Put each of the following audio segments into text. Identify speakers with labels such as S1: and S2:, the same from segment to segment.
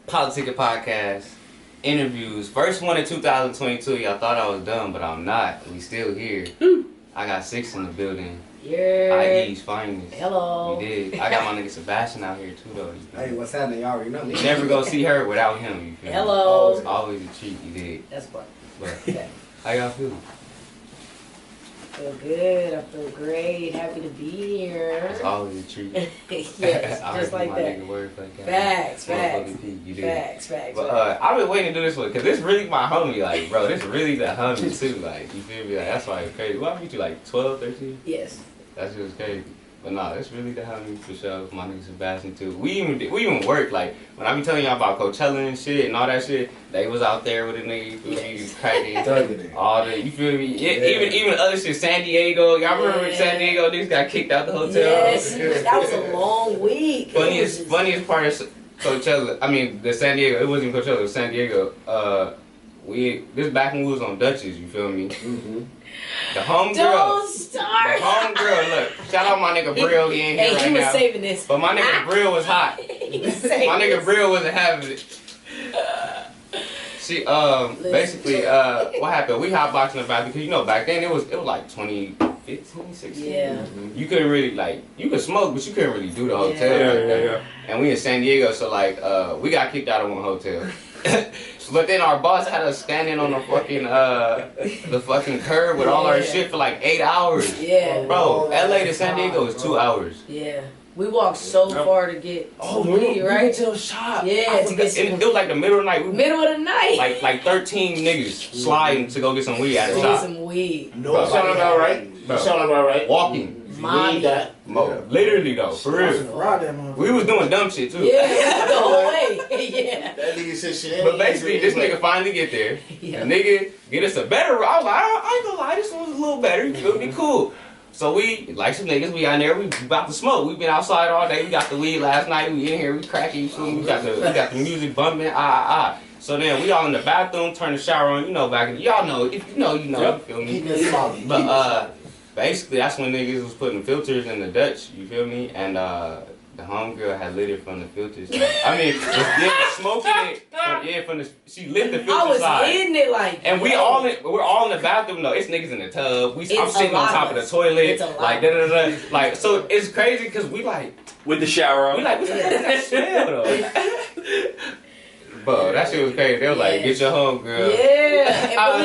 S1: Politica Podcast interviews. First one in 2022. Y'all thought I was done, but I'm not. We still here. I got Syx in the building.
S2: Yeah.
S1: IE's finest.
S2: Hello.
S1: You did. I got my nigga Sebastian out here too, though.
S3: Hey, what's happening? Y'all already know me.
S1: You never go see her without him. You feel
S2: Hello.
S1: Me? It's always a treat. You did.
S2: That's fun.
S1: But
S2: Okay.
S1: how y'all feeling?
S2: I feel good. I feel great. Happy to be here.
S1: It's always a treat.
S2: Yes,
S1: I
S2: just like
S1: my
S2: that.
S1: Nigga word like that.
S2: Facts.
S1: You did.
S2: Facts.
S1: But I've been waiting to do this one because this really my homie. Like, bro, this really the homie too. Like, you feel me? Like, that's why it's crazy. What I meet you like 12, 13?
S2: Yes.
S1: That's just crazy. But nah, that's really the homie for sure. My nigga Sebastian too. We even worked like when I be telling y'all about Coachella and shit and all that shit. They was out there with a nigga. You feel me? Cracking all the. You feel me? Even other shit. San Diego. Y'all remember when San Diego niggas got kicked out the hotel?
S2: Yes. That was a long week.
S1: Funniest part of Coachella. I mean, the San Diego. It wasn't Coachella. It was San Diego. This back when we was on Dutchess. You feel me? Mm-hmm. The homegirl.
S2: Don't start.
S1: The homegirl. Look, shout out my nigga Brill. He ain't here right now.
S2: Hey, he was saving this.
S1: But my nigga Brill was hot.
S2: He was saving
S1: My nigga
S2: this.
S1: Brill wasn't having it. She basically what happened? We hotboxing the bathroom because you know back then it was like 2015, 16.
S2: Yeah.
S1: You couldn't really you could smoke, but you couldn't really do the hotel like that. Yeah. And we in San Diego, so like we got kicked out of one hotel. But then our boss had us standing on the fucking curb with all our shit for like 8 hours.
S2: Yeah.
S1: Bro, LA to San Diego is 2 hours.
S2: Yeah. We walked so far to get weed, right?
S1: To a shop.
S2: Yeah, to get some.
S1: It was like the middle of the night.
S2: Middle of the night.
S1: Like 13 niggas sliding to go get some weed at a
S2: To get
S1: shop.
S2: some weed.
S4: No, sound about right. Sound about right.
S1: Walking.
S2: Mommy.
S1: Literally though, for real. We was doing dumb shit too.
S2: Yeah, the whole way. Yeah.
S4: That nigga said shit.
S1: But basically, this nigga finally get there.
S2: Yeah.
S1: The nigga get us a better. I was like, I ain't gonna lie, this one was a little better. You feel me? Cool. So we, like some niggas, we out there, we about to smoke. We been outside all day. We got the weed last night. We in here, we cracking. You feel me? We got the music bumping. So then we all in the bathroom, turn the shower on. You know, back in y'all know. If you know, you know. You feel me? But basically, that's when niggas was putting filters in the Dutch. You feel me? And the homegirl had lit it from the filters. I mean, smoking it. She lit the filter
S2: I was
S1: side.
S2: hitting it like.
S1: And we're all in the bathroom though. It's niggas in the tub. I'm sitting on top of the toilet.
S2: It's a lot.
S1: Like da da da. Like so, it's crazy because we like
S4: With the shower on.
S1: we like what the fuck is that smell though? Bro, that shit was crazy. They was like, get your homegirl.
S2: Yeah. But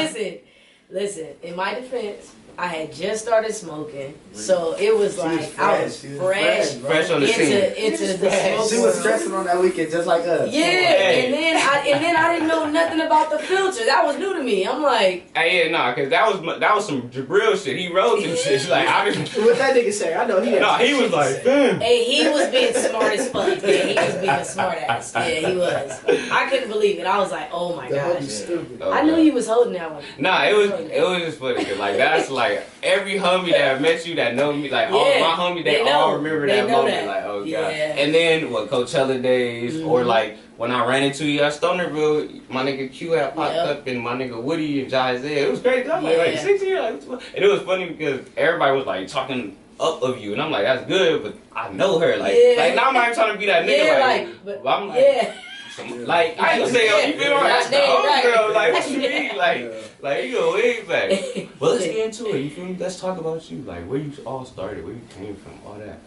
S2: listen. In my defense, I had just started smoking, so it was like I was fresh
S1: on the scene.
S2: into the smoke.
S3: She was stressing on that weekend just like us.
S2: Yeah, and then I didn't know nothing about the filter. That was new to me. I'm like,
S1: Hey, yeah, nah, cause that was some Jabril shit. He wrote some shit. Like I was.
S3: What that nigga say? I know he.
S1: No, he was like, damn.
S2: hey, he was being smart as fuck. Yeah, he was being a smart ass. Yeah, he was. I couldn't believe it. I was like, oh my gosh.
S3: Stupid.
S2: I knew he was holding that one.
S1: Nah, it was just funny. Cause like that's like every homie that met you that know me, like all my homies, they all remember that moment.
S2: That.
S1: Like, oh god.
S2: Yeah.
S1: And then Coachella days, or like when I ran into you at Stonerville, my nigga Q had popped up, and my nigga Woody and Jai Z. It was crazy. I was like 6 years, like, what's and it was funny because everybody was like talking up of you, and I'm like, that's good, but I know her. Like now I'm not even trying to be that nigga. But I'm like. Like I ain't gonna say, you feel me? That's the homegirl. Like what you mean? Like you go way back. But let's get into it. You feel me? Let's talk about you. Like where you all started, where you came from, all that.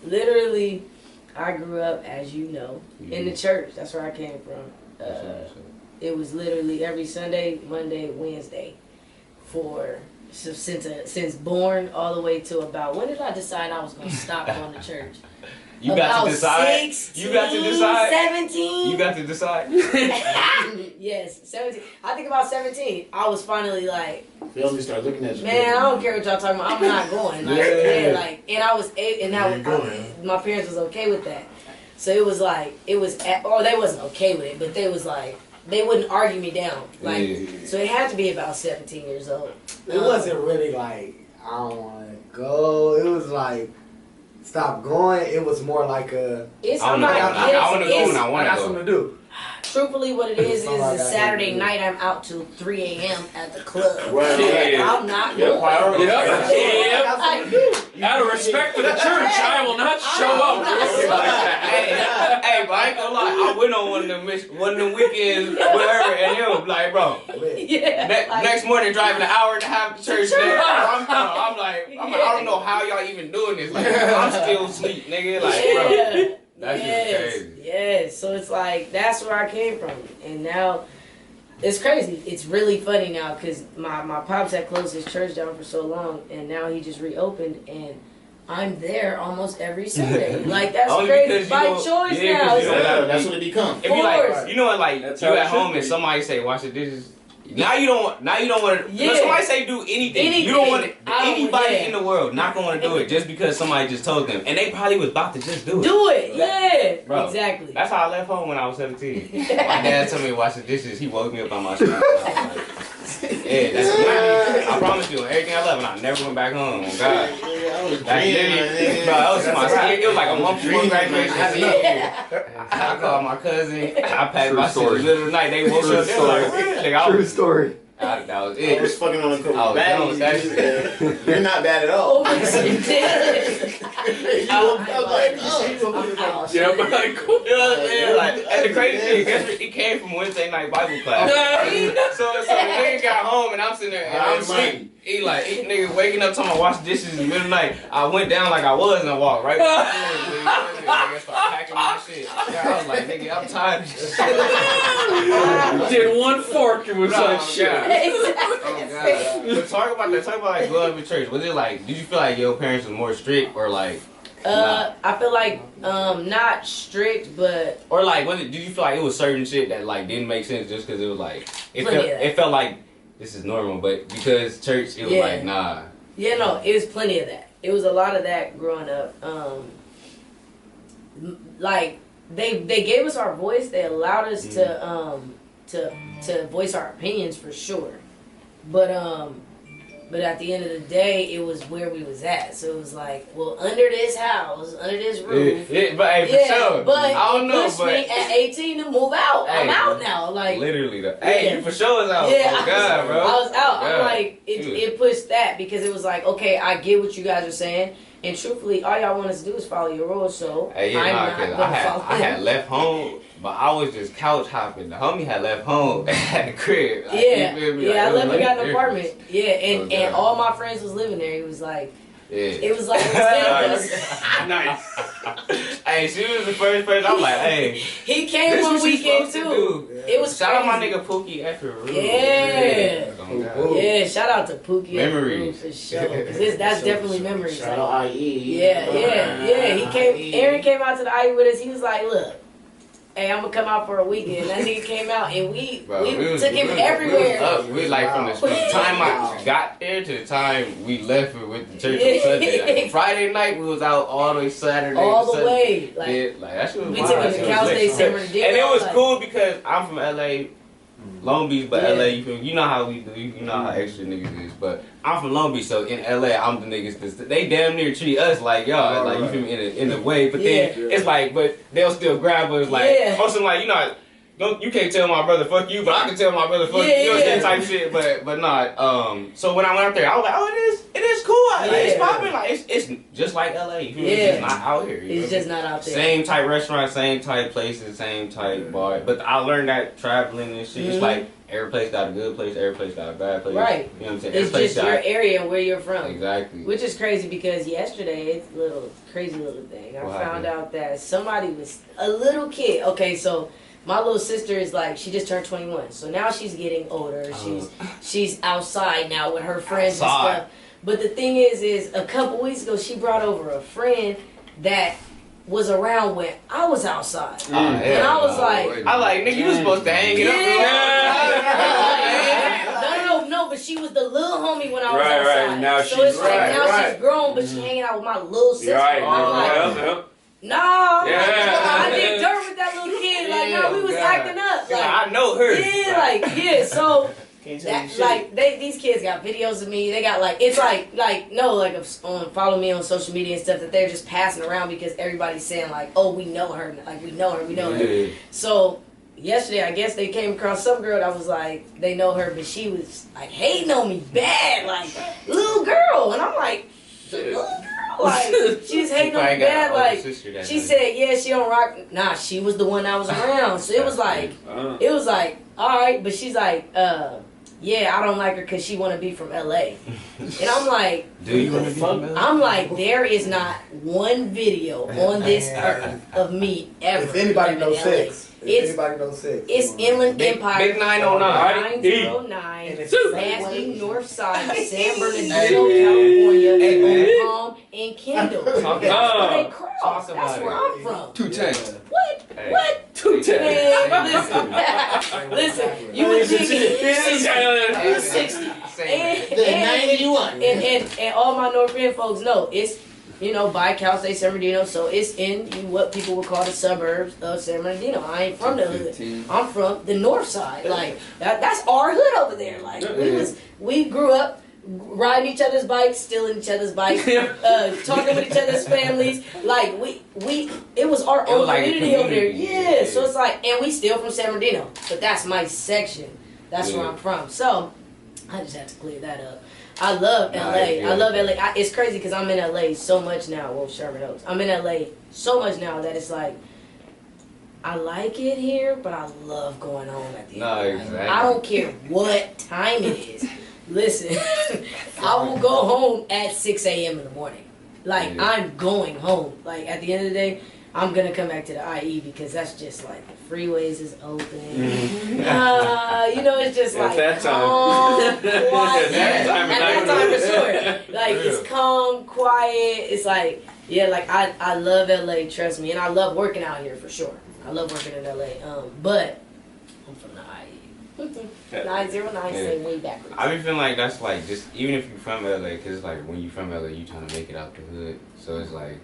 S2: Literally, I grew up, as you know, in the church. That's where I came from. It was literally every Sunday, Monday, Wednesday, since born all the way to about when did I decide I was gonna stop going to church?
S1: You got to decide.
S2: 16,
S1: You got to decide.
S2: 17.
S1: You got to decide.
S2: Yes, 17. I think about 17. I was finally like,
S4: They only start looking at you.
S2: man, I don't care what y'all talking about. I'm not going. Like, and I was, and my parents was okay with that. So it was like, they wasn't okay with it, but they was like, they wouldn't argue me down. Like, so it had to be about 17 years old.
S3: It wasn't really like I don't want to go. It was like. Stop going. It was more like a.
S1: I want to go when I want to go.
S3: I got something to do.
S2: Truthfully, what it is a Saturday night. I'm out till 3 a.m. at the club.
S4: Right.
S2: I'm not going.
S4: Out of respect for the church, I will not show up.
S1: went on one of them weekends, whatever, and it was like, bro. Next morning, driving an hour and a half to church. I'm like, I don't know how y'all even doing this. Like, I'm still asleep, nigga. Like, bro, that's just crazy.
S2: Yes. So it's like that's where I came from, and now. It's crazy. It's really funny now because my pops had closed his church down for so long, and now he just reopened, and I'm there almost every Sunday. Like that's crazy. By choice now.
S4: That's what it becomes.
S1: If you like, you know what, like you at home and somebody say wash the dishes. Now you don't want to. When somebody say do anything, you don't want anybody in the world not gonna want to do it just because somebody just told them, and they probably was about to just do it.
S2: Do it,
S1: bro.
S2: Exactly.
S1: That's how I left home when I was 17. My dad told me to wash the dishes. He woke me up on my street. Yeah, that's literally, I promise you, everything I love, and I never went back home. Oh, God. It was like a month before graduation. I called my cousin. I packed my shit in the middle of the night. They woke up. They were like, really?
S3: True story.
S1: That was it.
S4: I was fucking on a couple of baddies. You're not bad at all.
S2: I was
S1: like, oh. Yeah, but like, cool. You know what I'm saying? Like, and the crazy thing, guess what? It came from Wednesday night Bible class. So the nigga got home and I'm sitting there and I'm asleep. He nigga waking up talking about wash dishes in the middle of the night. I went down like I was and I walked right back in. Nigga start packing my shit. I was like, nigga, I'm tired of this shit.
S5: Did one fork and was like, shit.
S1: Oh God. But talk about like growing up in church. Was it like, did you feel like your parents were more strict or like?
S2: I feel like not strict, but
S1: or like, did you feel like it was certain shit that like didn't make sense just because it was like it felt like this is normal, but because church it was like nah.
S2: Yeah, no, it was plenty of that. It was a lot of that growing up. Like they gave us our voice. They allowed us to voice our opinions for sure, but at the end of the day, it was where we was at. So it was like, well, under this house, under this roof.
S1: But hey, for sure.
S2: But
S1: I don't know,
S2: pushed me at 18 to move out. I'm out now. Like
S1: literally, though. Hey, you for sure was out.
S2: Yeah,
S1: oh God, bro.
S2: I was out.
S1: God.
S2: I'm like, it pushed that because it was like, okay, I get what you guys are saying. And truthfully, all y'all want us to do is follow your rules. So
S1: I'm not gonna follow I had left home. But I was just couch hopping. The homie had left home at the crib. Like,
S2: I left and got an apartment. Yeah, and all my friends was living there. He was like, it was like,
S1: nice. Hey, she was the first person. I'm like, hey.
S2: He came one weekend too. It was
S1: shout out my nigga Pookie Afro.
S2: Yeah, shout out to Pookie.
S1: Memories
S2: for sure. Cause that's definitely memories.
S4: Shout out IE.
S2: Yeah. He came. Aaron came out to the IE with us. He was like, look. Hey, I'm gonna come out for a weekend. That nigga came out and we took him everywhere.
S1: We like from the time I got there to the time we left with the church on Sunday. Like, Friday night we was out all the way Saturday.
S2: All the way.
S1: Like that shit was
S2: we took him to Cal State Summer
S1: and it was cool because I'm from LA, Long Beach, but LA, you know how we do, you know how extra niggas is. But I'm from Long Beach, so in LA, I'm the niggas they damn near treat us like y'all, like you feel me in a way. But then it's like, but they'll still grab us like, or something like, you know, you can't tell my brother fuck you, but I can tell my brother fuck you, you know what I'm saying, type shit. But not. So when I went out there, I was like, oh, it is cool. Like, it's popping. Like it's just like LA. You feel me? It's just not out here.
S2: It's just not out there.
S1: Same type restaurant, same type places, same type bar. But I learned that traveling and shit. It's like every place got a good place, every place got a bad place.
S2: Right.
S1: You know what I'm saying?
S2: It's just your area and where you're from.
S1: Exactly.
S2: Which is crazy because yesterday, it's a crazy little thing. I found out that somebody was a little kid. Okay, so my little sister is like, she just turned 21. So now she's getting older. She's outside now with her friends and stuff. But the thing is a couple weeks ago, she brought over a friend that was around when I was outside. And I was like,
S1: nigga, you was supposed to hang it up.
S2: No, but she was the little homie when I was outside.
S5: Right. Now
S2: so it's like now she's grown, but she hanging out with my little sister.
S5: Right.
S2: No, I did dirt with that little kid. Like, no, we was acting up. Like,
S1: I know her.
S2: Yeah, so these kids got videos of me. They got follow me on social media and stuff that they're just passing around because everybody's saying like, oh, we know her, like we know her. So yesterday, I guess they came across some girl that was like, they know her, but she was like hating on me bad, like little girl, and I'm like, little girl, like, she's hating on
S1: probably
S2: the
S1: got
S2: dad.
S1: an older
S2: Like,
S1: sister that
S2: she
S1: does
S2: said, yeah, she don't rock. Nah, she was the one that was around. So it was like, all right. But she's like, yeah, I don't like her because she want to be from LA. And I'm like,
S1: do you want to be from LA?
S2: I'm like, there is not one video on this earth of me ever.
S3: If anybody
S2: living
S3: knows
S2: in LA.
S3: Syx. If anybody knows Syx.
S2: It's Inland
S1: Big-
S2: Empire.
S1: Big 909.
S2: 909.
S3: And it's
S2: Massachusetts North Side, San Bernardino, California,
S1: Hey,
S2: on Palm and Kendall. That's where they crowd.
S1: Talk
S2: That's
S1: about
S2: where
S1: it.
S2: I'm from.
S5: 210.
S2: What?
S1: Hey.
S2: What?
S5: 210.
S2: Man, listen, you would think you 60. And all my North End folks know it's, you know, by Cal State San Bernardino, so it's in what people would call the suburbs of San Bernardino. I ain't from the hood. I'm from the north side. Like that's our hood over there. Like we grew up riding each other's bikes, stealing each other's bikes, talking with each other's families. Like it was our own
S1: like a
S2: community over there.
S1: community.
S2: Yeah. So it's like, and we still from San Bernardino, but that's my section. That's where I'm from. So I just had to clear that up. I love LA. I love LA. It's crazy because I'm in LA so much now. Well, Sherman Oaks. I'm in LA so much now that it's like, I like it here, but I love going home at the end of the night.
S1: Exactly.
S2: I don't care what time it is. Listen, I will go home at 6 a.m. in the morning. Like, I'm going home. Like, at the end of the day, I'm going to come back to the IE because that's just like the freeways is open. You know, it's just like
S5: that time.
S2: calm, quiet.
S5: At that time
S2: for sure. Like, it's calm, quiet. It's like, yeah, like I love LA, trust me. And I love working out here for sure. I love working in LA. But I'm from the IE. 909 say way backwards.
S1: I be feeling like that's like just even if you're from LA, because it's like when you from LA, you trying to make it out the hood. So it's like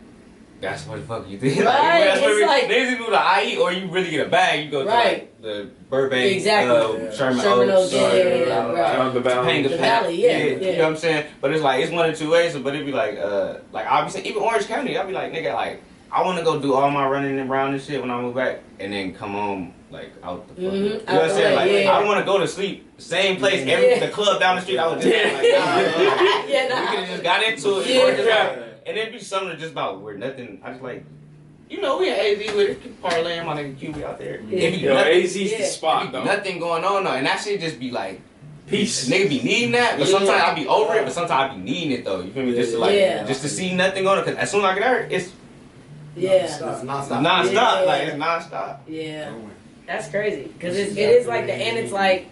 S1: that's what the fuck you think.
S2: Right,
S1: That's what
S2: it's like
S1: they either do the IE or you really get a bag. You go to like the Burbank,
S2: Exactly.
S1: Sherman Oaks,
S2: right.
S5: The Valley.
S2: The Valley, yeah.
S1: You know what I'm saying? But it's like it's one of two ways. But it'd be like I'll be saying even Orange County, I'll be like nigga like I want to go do all my running around and shit when I move back and then come home like out the fucking. You know what I'm saying? Like I want to go to sleep same place the club down the street. I was just like we could have just got into it or just like, and it'd be something just about where nothing. I just like. You know, we had AZ with it, parlaying my nigga QB out there.
S5: Yo, AZ's the spot though.
S1: Nothing going on though, and that shit just be like,
S5: Peace.
S1: nigga be needing that, but sometimes I be over it, but sometimes I be needing it though. You feel me? Just to like, just to see nothing going on, cause as soon as I get there, it's
S3: It's non-stop.
S1: non-stop, like it's non-stop.
S2: Yeah, that's crazy because it is like the and it's like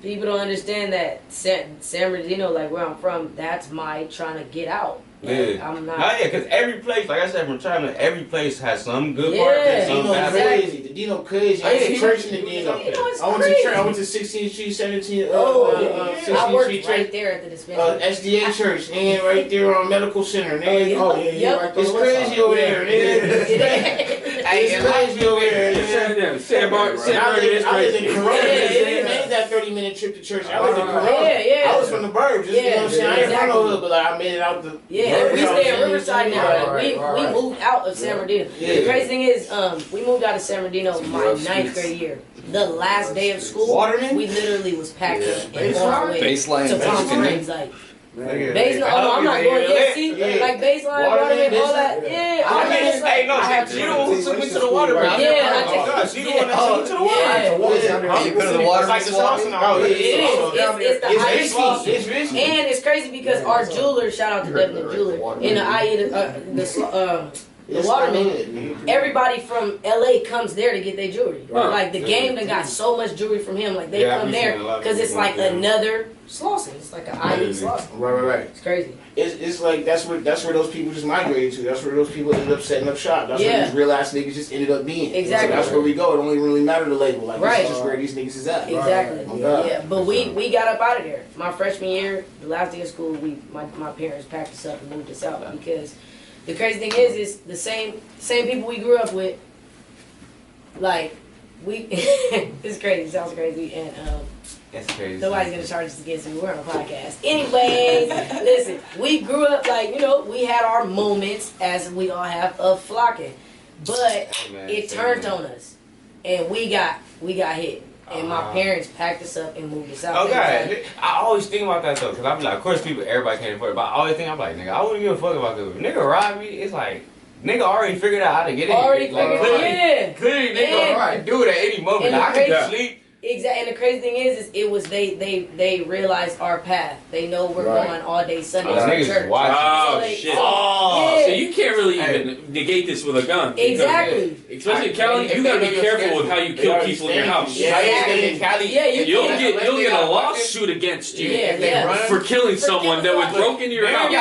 S2: people don't understand that San Bernardino, like where I'm from, that's my trying to get out. Like, I'm not.
S1: Oh yeah, cause every place, like I said from China, every place has some good
S2: Yeah,
S1: parts and some
S4: Dino
S1: bad
S4: crazy. The Dino crazy. I went to church in the Dino.
S2: It's
S4: I went to
S2: crazy.
S4: church. I went to 16th Street, 17th.
S2: I
S4: 16th
S2: worked
S4: Street
S2: right
S4: church.
S2: there at the dispensary.
S4: SDA church, and right there on Medical Center. Nigga.
S2: Yep.
S4: It's crazy over there, nigga. It's crazy over there.
S5: San Bernardino
S4: I
S5: is
S4: lived in
S5: crazy.
S4: Corona.
S2: Yeah.
S4: It made that 30-minute trip to church. I lived in Corona.
S2: Yeah.
S4: I was from the burbs. You know what I'm saying? I ain't from no hood, but like, I made it out the.
S2: Yeah, we stay in Riverside now.
S3: Right,
S2: We moved out of San Bernardino. The crazy thing is, we moved out of San Bernardino my 9th grade year. The last day of school,
S4: Waterman?
S2: we literally was packed up and on our way
S5: Baseline.
S2: to Palm
S5: Baseline.
S2: Springs. Like,
S1: Nigga,
S2: Baseline, I'm not going there. See,
S4: Yeah.
S2: like Baseline,
S4: Waterman,
S2: Waterman, all that. Yeah, all that. It's
S1: Hey, no,
S2: like,
S1: she the one who took me to the water, bro. She the one that took me to the water.
S5: You go to the water.
S1: It's like the sauce and all.
S2: It is. It's the
S4: It's
S2: IE.
S4: risky.
S2: And it's crazy because our jeweler, shout out to Devin the jeweler, in the IE, the Waterman, everybody from LA comes there to get their jewelry. Like the game done got so much jewelry from him. Like they come there because it's like another Slauson. It's like an IE Slauson.
S4: Right.
S2: It's crazy.
S4: It's like that's where those people just migrated to. That's where those people ended up setting up shop. That's where these real ass niggas just ended up being.
S2: Exactly.
S4: So that's where we go. It don't even really matter the label. Like
S2: Right.
S4: this is just where these niggas is at.
S2: Exactly.
S4: Right.
S2: Yeah, but we got up out of there. My freshman year, the last day of school, my parents packed us up and moved us out because the crazy thing is the same people we grew up with. Like we, it's crazy. It sounds crazy, and
S1: That's crazy.
S2: nobody's gonna charge us against it. We're on a podcast. Anyways, listen, we grew up like we had our moments as we all have of flocking, but it turned on us, and we got hit. And my parents packed us up and moved us out.
S1: Okay, I always think about that though, cause I be like, of course, everybody can't afford it, but I always think I'm like, nigga, I wouldn't give a fuck about this. If nigga rob me, it's like, nigga already figured out how to get in.
S2: Already
S1: Like, clearly, nigga already do it at any moment. I can sleep.
S2: Exactly, and the crazy thing is it was they realized our path. They know we're going all day Sunday to church.
S5: Oh shit! So you can't really even negate this with a gun.
S2: Exactly.
S5: Especially in Cali, you gotta be careful with how you kill people in your house.
S2: Yeah,
S5: You'll get a lawsuit against you for killing someone that was broke into your house.
S1: You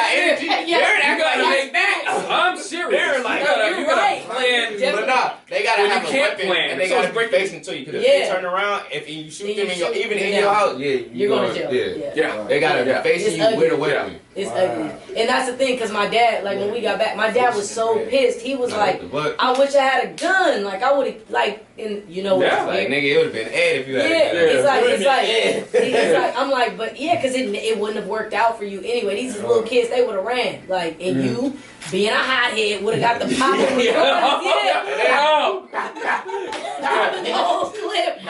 S1: gotta make that.
S5: I'm serious.
S1: They're like,
S5: you gotta plan.
S1: But nah, they gotta have a weapon,
S5: plan,
S1: and they gotta be facing to you. Because if they turn around, if you shoot them even in your house, you're going to jail.
S5: Yeah,
S1: they gotta be facing you with a weapon.
S2: It's ugly, and that's the thing. Cause my dad, like when we got back, my dad was so pissed. He was like, "I wish I had a gun. Like I would have, like, and you know what?
S1: Like nigga, it would have been Ed if you had a gun."
S2: It's like I'm like, but yeah, cause it wouldn't have worked out for you anyway. These little kids, they would have ran. Like, and you being a hothead would have got the pop in the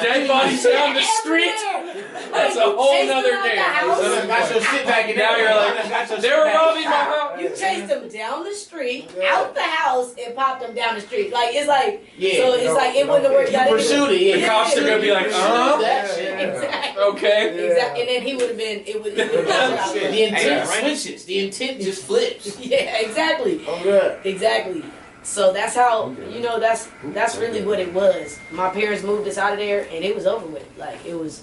S5: Dead bodies down the street. That's a whole nother game.
S4: Got your shit back in.
S5: Now you're like, they were robbing my house.
S2: You chased them down the street, out the house, and popped them down the street. Like it's like, so it's like it wouldn't have worked out.
S4: Pursued it.
S5: The cops are gonna be like,
S2: Exactly.
S5: okay.
S2: Exactly. And then he would have been. It would.
S4: The intent switches. The intent just flips.
S2: Yeah. Exactly.
S4: Oh good.
S2: Exactly. So that's how that's really what it was. My parents moved us out of there, and it was over with. Like it was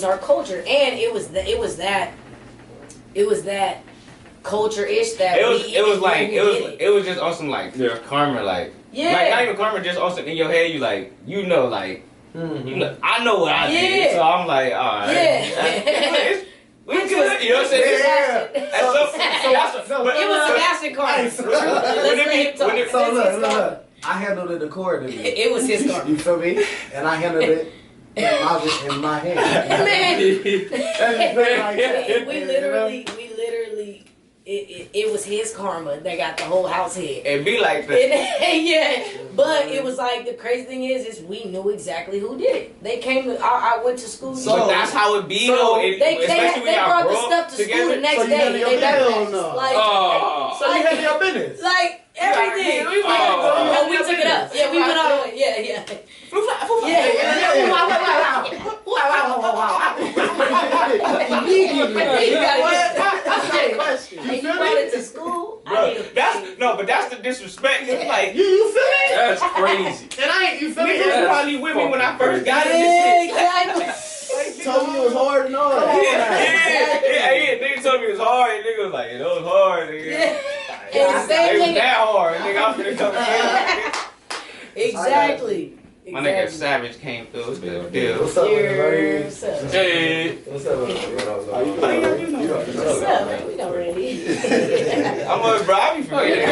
S2: our culture, and it was that culture-ish that
S1: it was just awesome, like karma, like not even karma, just awesome in your head. You like you know I know what I did, so I'm like, all right. We good, you know what I'm saying?
S2: It was Sebastian Carter.
S3: So look, I handled it accordingly.
S2: It was his car.
S3: You feel me? And I handled it in my hand.
S2: We literally, it was his karma that got the whole house hit.
S1: It be like that.
S2: But it was like the crazy thing is we knew exactly who did it. They came to, I went to school.
S1: So that's how it be though.
S2: They brought the stuff to school the next day. They backpacks.
S3: So you had your business.
S2: Like everything. No, we took it up. Yeah, we went all the way. Yeah. You brought it to school.
S1: That's the disrespect. It's like
S4: you feel me?
S5: That's crazy.
S4: And I ain't, you feel me?
S1: Niggas was probably with me when I first got it.
S2: Exactly.
S4: Told me it was hard and all that.
S1: Yeah. Niggas told me it was hard. And nigga was like, it was hard. Nigga.
S2: And the same
S1: It was
S2: thing.
S1: that hard. Nigga, I'm finna come
S2: Exactly.
S1: My nigga Savage came through. Still deal.
S3: What's up, man?
S2: What's up?
S5: Hey.
S3: What's up?
S2: What's up, man? We know Randy.
S1: I'm a bro. I be forgetting.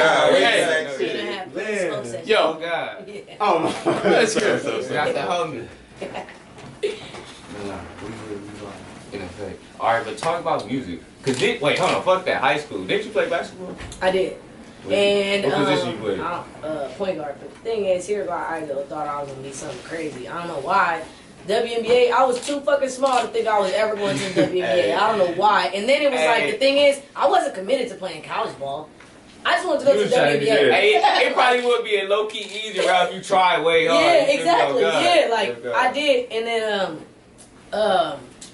S5: Yo.
S1: Oh God.
S4: Oh my.
S5: That's good.
S1: Got the homie. Alright, but talk about music. Wait, hold on, fuck that. High school. Did you play basketball?
S2: I did. And
S1: what position you played?
S2: Point guard. But the thing is, here's why I thought I was gonna be something crazy. I don't know why. WNBA, I was too fucking small to think I was ever going to the WNBA. I don't know why. And then it was like, the thing is, I wasn't committed to playing college ball. I just wanted to go to the WNBA.
S1: It probably would be a low key easy route if you try way hard.
S2: Yeah, exactly. Yeah, like I did, and then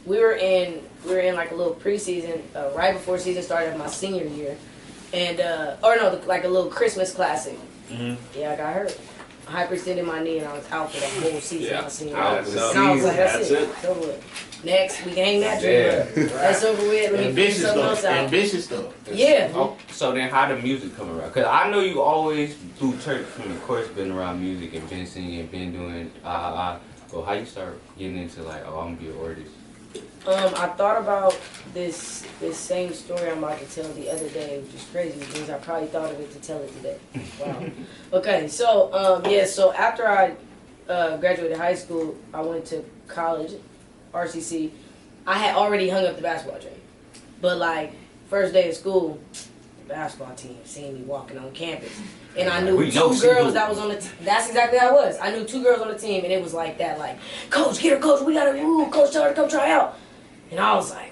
S2: we were in like a little preseason right before season started of my senior year, and like a little Christmas classic. Mm-hmm. Yeah, I got hurt. I hyperextended my knee and I was out for the whole season. My senior year. And I was like, that's it. It's over with. Next, we can hang that tree. That's over with. Let me figure something else out.
S4: Ambitious though.
S2: Yeah.
S1: Oh, so then how did music come around? Because I know you always through church, of course, been around music and been singing, been doing So how you start getting into like, oh, I'm gonna be an artist?
S2: I thought about this same story I'm about to tell the other day, which is crazy because I probably thought of it to tell it today. Wow. Okay, so so after I graduated high school, I went to college, RCC. I had already hung up the basketball dream, but like first day of school, basketball team seeing me walking on campus. And I knew two girls that was on the that's exactly how I was. I knew 2 girls on the team, and it was like that, like, coach, get her, coach, we gotta, coach, tell her to come try out. And I was like,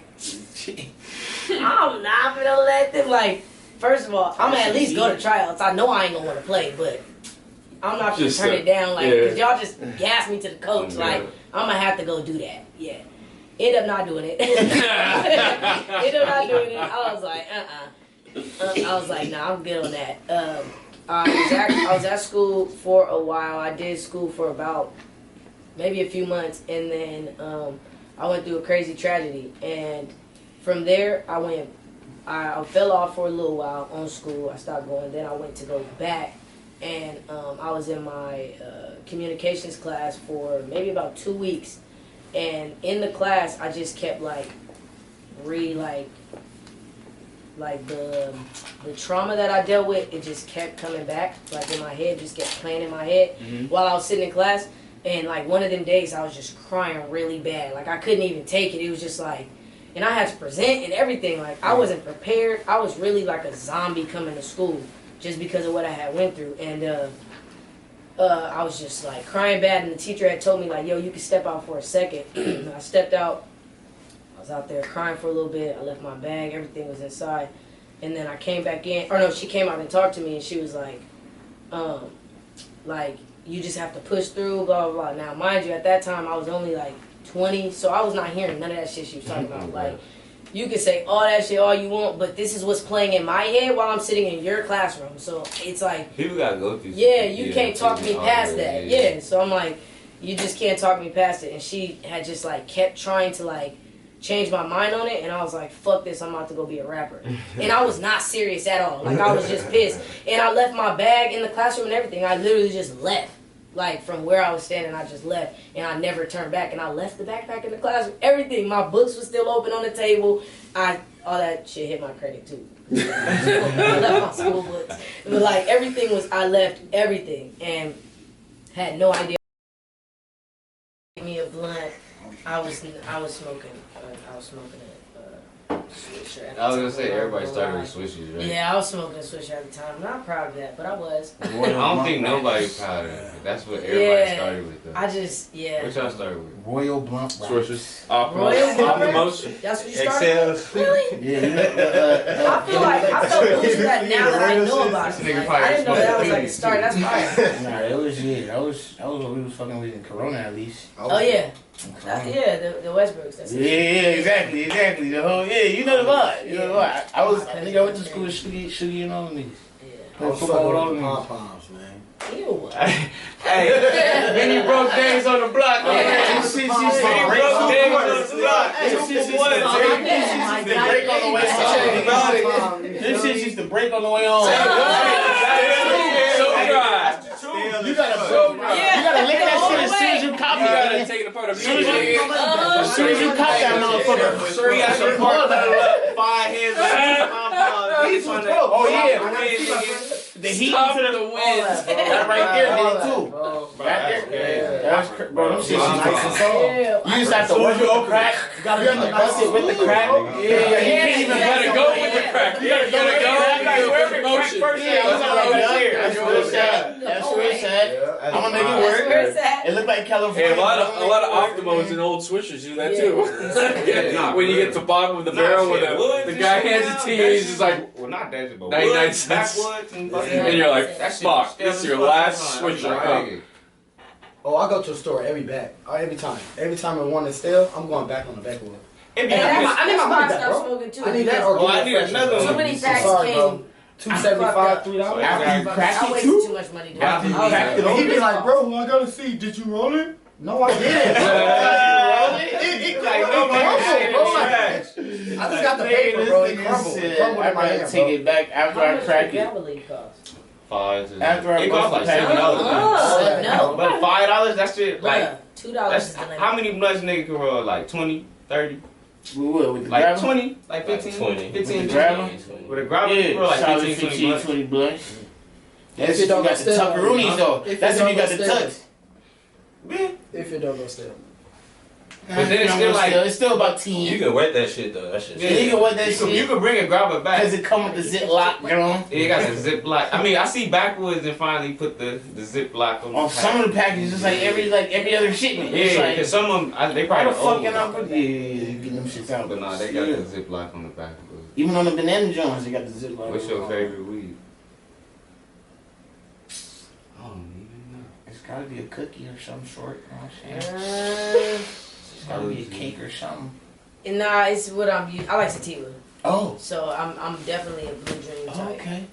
S2: I'm not gonna let them, like, first of all, I'm gonna at least go to tryouts. I know I ain't gonna want to play, but I'm not gonna turn it down, like, because y'all just gassed me to the coach, like, I'm gonna have to go do that. Yeah. End up not doing it. End up not doing it. I was like, I was like, nah, I'm good on that. I was at school for a while. I did school for about maybe a few months, and then I went through a crazy tragedy. And from there, I fell off for a little while on school. I stopped going. Then I went to go back, and I was in my communications class for maybe about 2 weeks. And in the class, I just kept like the trauma that I dealt with, it just kept coming back, like in my head, just kept playing in my head while I was sitting in class. And like one of them days, I was just crying really bad. Like I couldn't even take it. It was just like, and I had to present and everything. Like I wasn't prepared. I was really like a zombie coming to school just because of what I had went through. And I was just like crying bad. And the teacher had told me like, yo, you can step out for a second. I stepped out. I was out there crying for a little bit. I left my bag. Everything was inside. And then I came back in. Or no, she came out and talked to me. And she was like, you just have to push through, blah, blah, blah. Now, mind you, at that time, I was only like 20. So I was not hearing none of that shit she was talking about. Like, you can say all that shit all you want, but this is what's playing in my head while I'm sitting in your classroom. So it's like,
S1: people gotta go through.
S2: Yeah, you can't talk me past that. Yeah, so I'm like, you just can't talk me past it. And she had just like kept trying to like change my mind on it, and I was like, fuck this, I'm about to go be a rapper. And I was not serious at all. Like I was just pissed. And I left my bag in the classroom and everything. I literally just left. Like from where I was standing, I just left, and I never turned back. And I left the backpack in the classroom. Everything, my books were still open on the table. All that shit hit my credit too. I left my school books, but like everything was, I left everything and had no idea. Me a blunt. I was smoking. I was smoking a Swisher.
S1: I was gonna say everybody started with Swishers, right?
S2: Yeah, I was smoking a Swisher at the time. I'm not proud of that, but I was.
S1: I don't think nobody's proud of it. That's what everybody started with, though.
S2: I just,
S1: What y'all started with?
S3: Royal Blunt
S5: Swishers.
S2: Royal Blunt.
S5: That's
S2: what you started with? Really?
S3: Yeah.
S2: I feel like I felt good to that now that I know about it. Like, I didn't know that was like the start. That's fire.
S4: Nah, it was that was what we was fucking with in Corona at least.
S2: Oh yeah. The Westbrooks. That's
S4: exactly. The whole you know the vibe. You know the vibe. I think I went to school with Sugar and all of these.
S3: I was fucking with pom-poms, man.
S2: Ew.
S1: Hey, many broke days on the block. Many broke days on the block.
S4: This shit used to break on the way home. You gotta lick that shit as soon as you copy it.
S5: You gotta take it apart.
S4: As soon as you copy that motherfucker.
S1: Sure, you got some part of 5 heads.
S4: Oh yeah. The heat to the wind. That right there did it too. Right there. That's bro. Them shit nice and soft. You just have to work with the crack. You gotta bust it with the crack. Yeah. You can't even let it go with the crack. You gotta go with the motion. That's where it's at. I'm gonna make it work. It looked like California.
S5: A lot of Optimos and old Swishers do that too. When you get to the bottom of the barrel, when the guy hands it to you, he's just like,
S1: well, not that, but
S5: 99 cents. And you're like, fuck, this is your last Swisher.
S3: Oh, I go to a store every time. Every time I want to steal, I'm going back on the backwood.
S2: I need my money back, bro. Smoking too.
S3: I need that. Or
S1: I need another one.
S2: Too many packs came.
S3: $2.75, $3.
S4: After you cracked
S2: I
S4: it
S2: wasted
S4: too?
S2: too much money.
S4: After you cracked it
S3: He
S4: open?
S3: be like, bro, I gotta see. Did you roll it? No, I didn't. I just got the paper, bro. It crumbled. It crumbled in my hand,
S4: take it back after I crack it.
S1: $5.
S4: After I bust the pack.
S2: No.
S1: But $5, that's it. Like
S2: $2.
S1: that's how many blunts nigga can roll? Like 20, 30? Like 20, like 15, 15,
S4: with the grabber.
S1: With a grabber, you roll like 15,
S4: 20 blunts. That's if you got the tuckaroonies though. That's if you got the tucks.
S3: If it don't go still.
S1: But then it's still like
S4: it's still about team.
S5: You can wet that shit though. That shit.
S4: Yeah, you can wet that shit.
S1: You can bring a grabber back.
S4: Cause it come with the Ziploc, you know.
S1: Yeah, it got the Ziploc. I mean, I see Backwoods and finally put the Ziploc on.
S4: On some of the packages, it's like every other shipment.
S1: Yeah, because some of them they probably
S4: fucking up. Yeah, get them shits out.
S1: But nah, they got the Ziploc on the back.
S4: Even on the banana joints, they got the Ziploc.
S1: What's your favorite weed? I don't even know.
S4: It's gotta be a cookie or some sort. You know what I'm saying? It's gotta be a cake or something.
S2: Nah, it's what I'm using. I like sativa.
S4: Oh.
S2: So I'm definitely a blue dream type.
S4: Okay.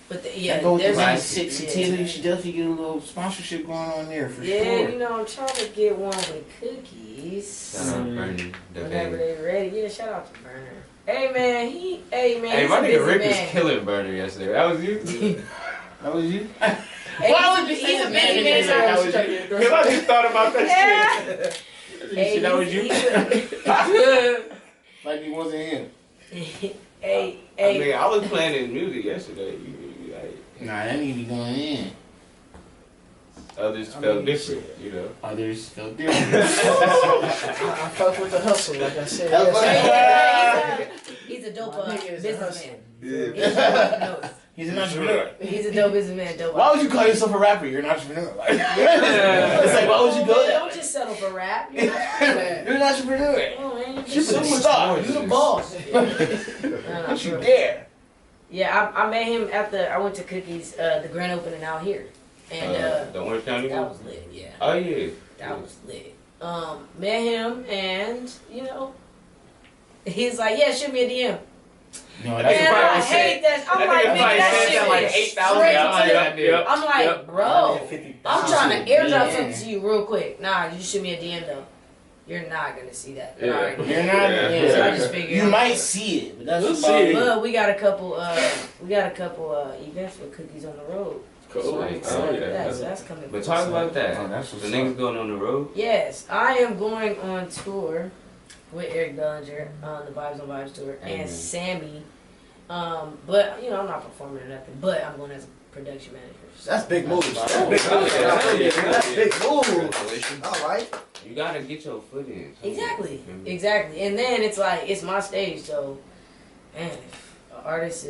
S2: But
S4: there's like Syx Interview. You should definitely get a little sponsorship going on there for sure.
S2: Yeah, you know, I'm trying to get one with cookies.
S1: Shout out Bernie.
S2: Whenever they ready. Yeah, shout out to Burner. Hey man,
S1: Hey, my nigga Rick was killing Burner yesterday. That was you?
S4: That was you?
S2: Hey, why would you say that man?
S1: Because I just thought about that shit.
S2: Hey,
S4: that was you? Like he wasn't him.
S2: Hey.
S1: I mean, I was playing his music yesterday.
S4: Nah, that nigga be going in.
S1: Others felt different, you know.
S4: Others felt different.
S6: I fuck with the hustle, like I said.
S2: He's a dope businessman.
S1: Yeah.
S4: He's an entrepreneur.
S2: He's a dope businessman.
S4: Why would you call yourself a rapper? You're an entrepreneur. It's like, why would you go there?
S2: Don't just settle for rap. You're
S4: an entrepreneur.
S2: Oh, man,
S4: You're a superstar. You're the boss. Don't you dare.
S2: Yeah, I met him I went to Cookies, the grand opening out here. And
S1: the Orange County
S2: that
S1: one?
S2: was lit, yeah.
S1: Oh yeah.
S2: That was lit. Met him and, you know, he's like, yeah, shoot me a DM.
S4: No,
S2: Man, I hate that. I'm like, nigga, that shit
S1: like
S2: is
S1: 8,000
S2: straight. I'm like, bro, I'm trying to airdrop
S4: Yeah.
S2: something to you real quick. Nah, you shoot me a DM though. You're not gonna see that.
S1: Yeah.
S2: Alright.
S4: You're not.
S1: Yeah.
S2: So I just figured
S4: You might see it, but that's
S5: We'll
S4: about
S5: see
S4: it.
S5: it.
S2: But we got a couple events with Cookies on the road.
S5: Cool.
S2: So I'm excited
S1: yeah.
S2: for that. So that's coming.
S1: But talk about that.
S4: Oh, that's
S1: The
S4: what's
S1: niggas
S4: up.
S1: going on the road.
S2: Yes, I am going on tour with Eric Bellinger on the Vibes on Vibes tour and Sammy. But you know, I'm not performing or nothing. But I'm going as a production manager. So.
S3: That's big moves. That's big moves. That's big moves. All right.
S1: You gotta get your foot in.
S2: Exactly. And then it's like it's my stage, so man, if an artist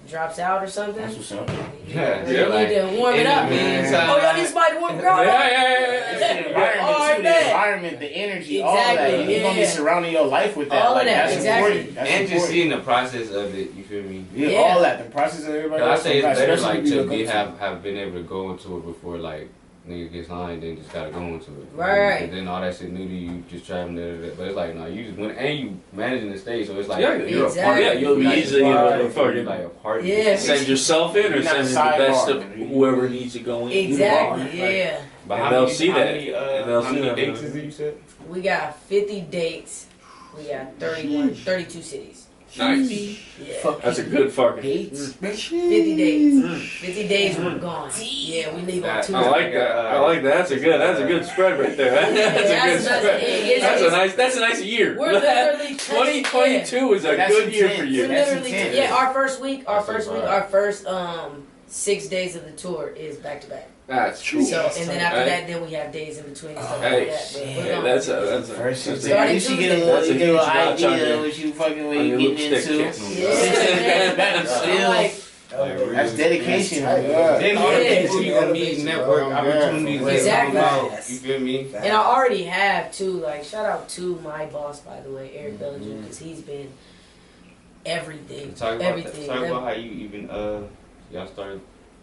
S2: drops out or something,
S4: That's what's up.
S2: you
S1: Yeah,
S2: need to warm it up.
S1: meantime,
S2: Oh, y'all need somebody to warm it up.
S4: It's the environment, too, the environment, the energy, all that.
S2: Exactly,
S4: You're gonna be
S2: yeah.
S4: surrounding your life with that.
S2: All of
S4: like,
S2: that,
S4: that's
S2: exactly.
S4: important. That's
S1: And just
S4: important.
S1: seeing the process of it, you feel me?
S4: Yeah, all that. The process of everybody.
S1: Cause I say it's better
S4: especially
S1: like
S4: people
S1: to
S4: that
S1: be
S4: go
S1: have been able to go into it before like nigga gets lined, then just gotta go into it.
S2: Right.
S1: And then all that shit new to you, just traveling there. But it's like no, you just went and you managing the stage, so it's like
S5: Yeah,
S1: you're
S2: exactly.
S1: a part.
S5: Yeah, you'll be
S1: Like,
S5: easily
S1: you're
S5: able to
S1: like
S5: fucking
S1: a part.
S2: Yeah.
S5: send yourself in or
S4: You're not
S5: send in the
S4: sidebar,
S5: best of
S4: man.
S5: whoever needs to go in.
S2: Exactly.
S1: Like,
S2: Yeah.
S1: But
S5: And
S1: how
S5: they'll
S1: many,
S5: see
S1: how
S5: that.
S1: Many,
S5: And they'll
S1: how
S5: see
S1: many
S5: that.
S1: dates is it you said?
S2: We got 50 dates. We got 32 cities.
S5: Nice.
S2: Yeah.
S5: That's a good fucking.
S4: Dates.
S2: 50 days. 50 days we're gone. Yeah, we leave on Tuesday.
S5: I like that. I like that. That's a good spread right there. That's a good
S2: that's
S5: spread. That's a nice year.
S2: We're literally
S5: 2022 is a
S4: That's
S5: good year
S4: intense.
S5: for
S2: We're
S5: you.
S4: That's
S2: literally
S4: intense.
S2: yeah. Our first week, our
S1: That's
S2: first 6 days of the tour is back to back.
S5: That's true.
S2: So and then after
S5: Hey.
S2: that, then we have days in between and stuff
S5: Hey,
S2: like that. But we're
S5: yeah,
S2: gone.
S5: that's a
S4: First
S5: that's
S4: Tuesday. At least you get a little,
S5: That's a
S4: you get a little
S5: huge notch on
S4: idea
S5: your-
S4: of what you fucking
S5: on your
S4: getting
S5: lipstick
S4: into.
S5: kit.
S2: Yeah.
S4: Back
S2: I'm
S4: still.
S2: like,
S4: That's dedication.
S1: Then all the
S2: Yeah.
S1: people you gonna meet, network opportunities. that
S2: Exactly.
S1: come out, You feel me?
S2: and I already have too. Like shout out to my boss, by the way, Eric Bellinger, because he's been everything.
S1: Talk about
S2: Everything.
S1: Talk about how you even y'all started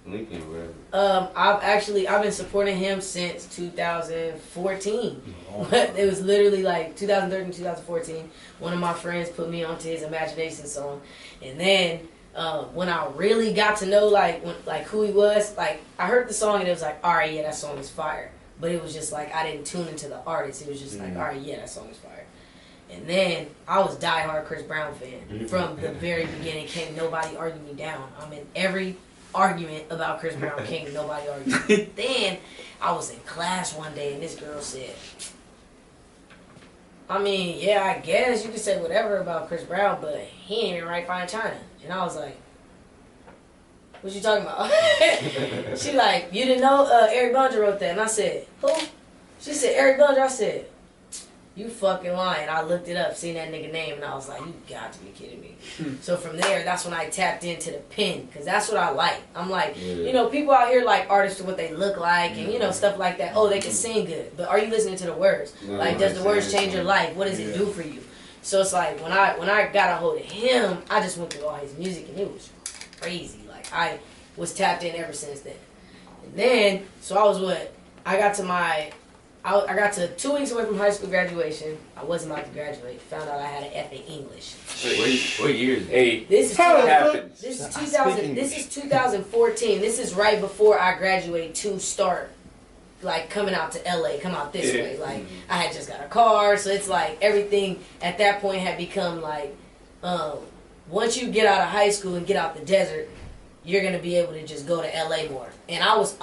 S1: linking or whatever.
S2: I've been supporting him since 2014. It was literally like 2013, 2014. One of my friends put me onto his Imagination song, and then when I really got to know who he was, like I heard the song and it was like, all right, yeah, that song is fire. But it was just like I didn't tune into the artist. It was just like, all right, yeah, that song is fire. And then I was diehard Chris Brown fan from the very beginning. Can't nobody argue me down. I'm in every argument about Chris Brown. Can't nobody argue me. Then I was in class one day and this girl said, I mean, yeah, I guess you can say whatever about Chris Brown, but he ain't even right Fine China. And I was like, what you talking about? She like, you didn't know Eric Bellinger wrote that? And I said, who? She said, Eric Bellinger. I said, you fucking lying. I looked it up, seen that nigga name, and I was like, you got to be kidding me. So from there, that's when I tapped into the pen, because that's what I like. I'm like, you know, people out here like artists for what they look like, and, you know, stuff like that. Oh, they can sing good, but are you listening to the words? Like, does the words change your life? What does it do for you? So it's like, when I got a hold of him, I just went through all his music, and it was crazy. Like, I was tapped in ever since then. And then, so I was I got to 2 weeks away from high school graduation. I wasn't about to graduate. Found out I had an F in English.
S1: What year is it?
S5: Hey,
S2: This is
S5: happens.
S2: This is 2000. This is 2014. This is right before I graduate to start, like, coming out to LA. Come out this way. Like, I had just got a car, so it's like everything at that point had become like, once you get out of high school and get out the desert, you're gonna be able to just go to LA more. And I was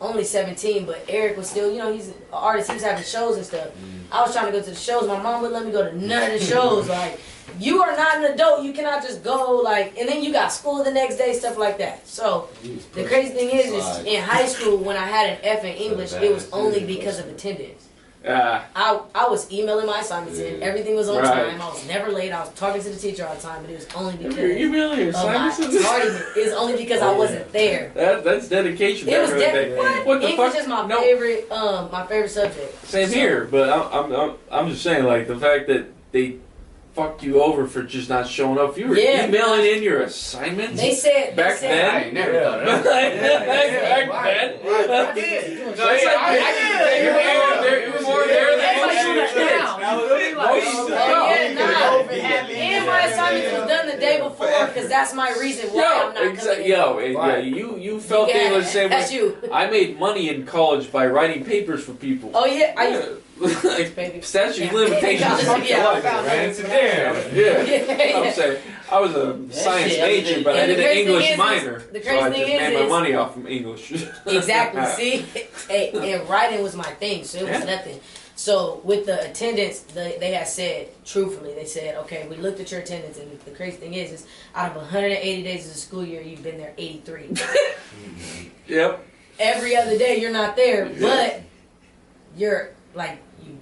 S2: only 17, but Eric was still, you know, he's an artist. He was having shows and stuff. I was trying to go to the shows. My mom wouldn't let me go to none of the shows. Like, you are not an adult. You cannot just go, like, and then you got school the next day, stuff like that. So the crazy thing is in high school, when I had an F in English, it was only because of attendance. I was emailing my assignments in. Everything was on time. I was never late. I was talking to the teacher all the time, but it was only because
S5: emailing your assignments in?
S2: It was only because I wasn't there.
S5: That's dedication.
S2: It was dedication.
S5: What the
S2: English
S5: fuck?
S2: is my favorite subject.
S5: Same here, but I'm just saying, like, the fact that they fucked you over for just not showing up. You were emailing in your assignments.
S2: They said
S5: back then.
S1: I ain't never thought of that.
S5: Back then.
S3: I did.
S5: You were more there than
S2: Everybody
S5: most
S2: doing that now. And my assignments was done the day before, because that's my reason why I'm not coming in.
S5: You felt English the same
S2: that's
S5: way.
S2: you.
S5: I made money in college by writing papers for people.
S2: Oh yeah,
S5: Like, statute of limitations.
S1: Ran into there.
S5: I'm saying I was a science major, but I did an English minor,
S2: the
S5: so I
S2: crazy
S5: just
S2: thing
S5: made my
S2: is-
S5: money off from English.
S2: Exactly. See, and writing was my thing, so it was nothing. So with the attendance, they had said, truthfully, they said, okay, we looked at your attendance, and the crazy thing is out of 180 days of the school year, you've been there 83.
S5: Yep.
S2: Every other day, you're not there, but you're like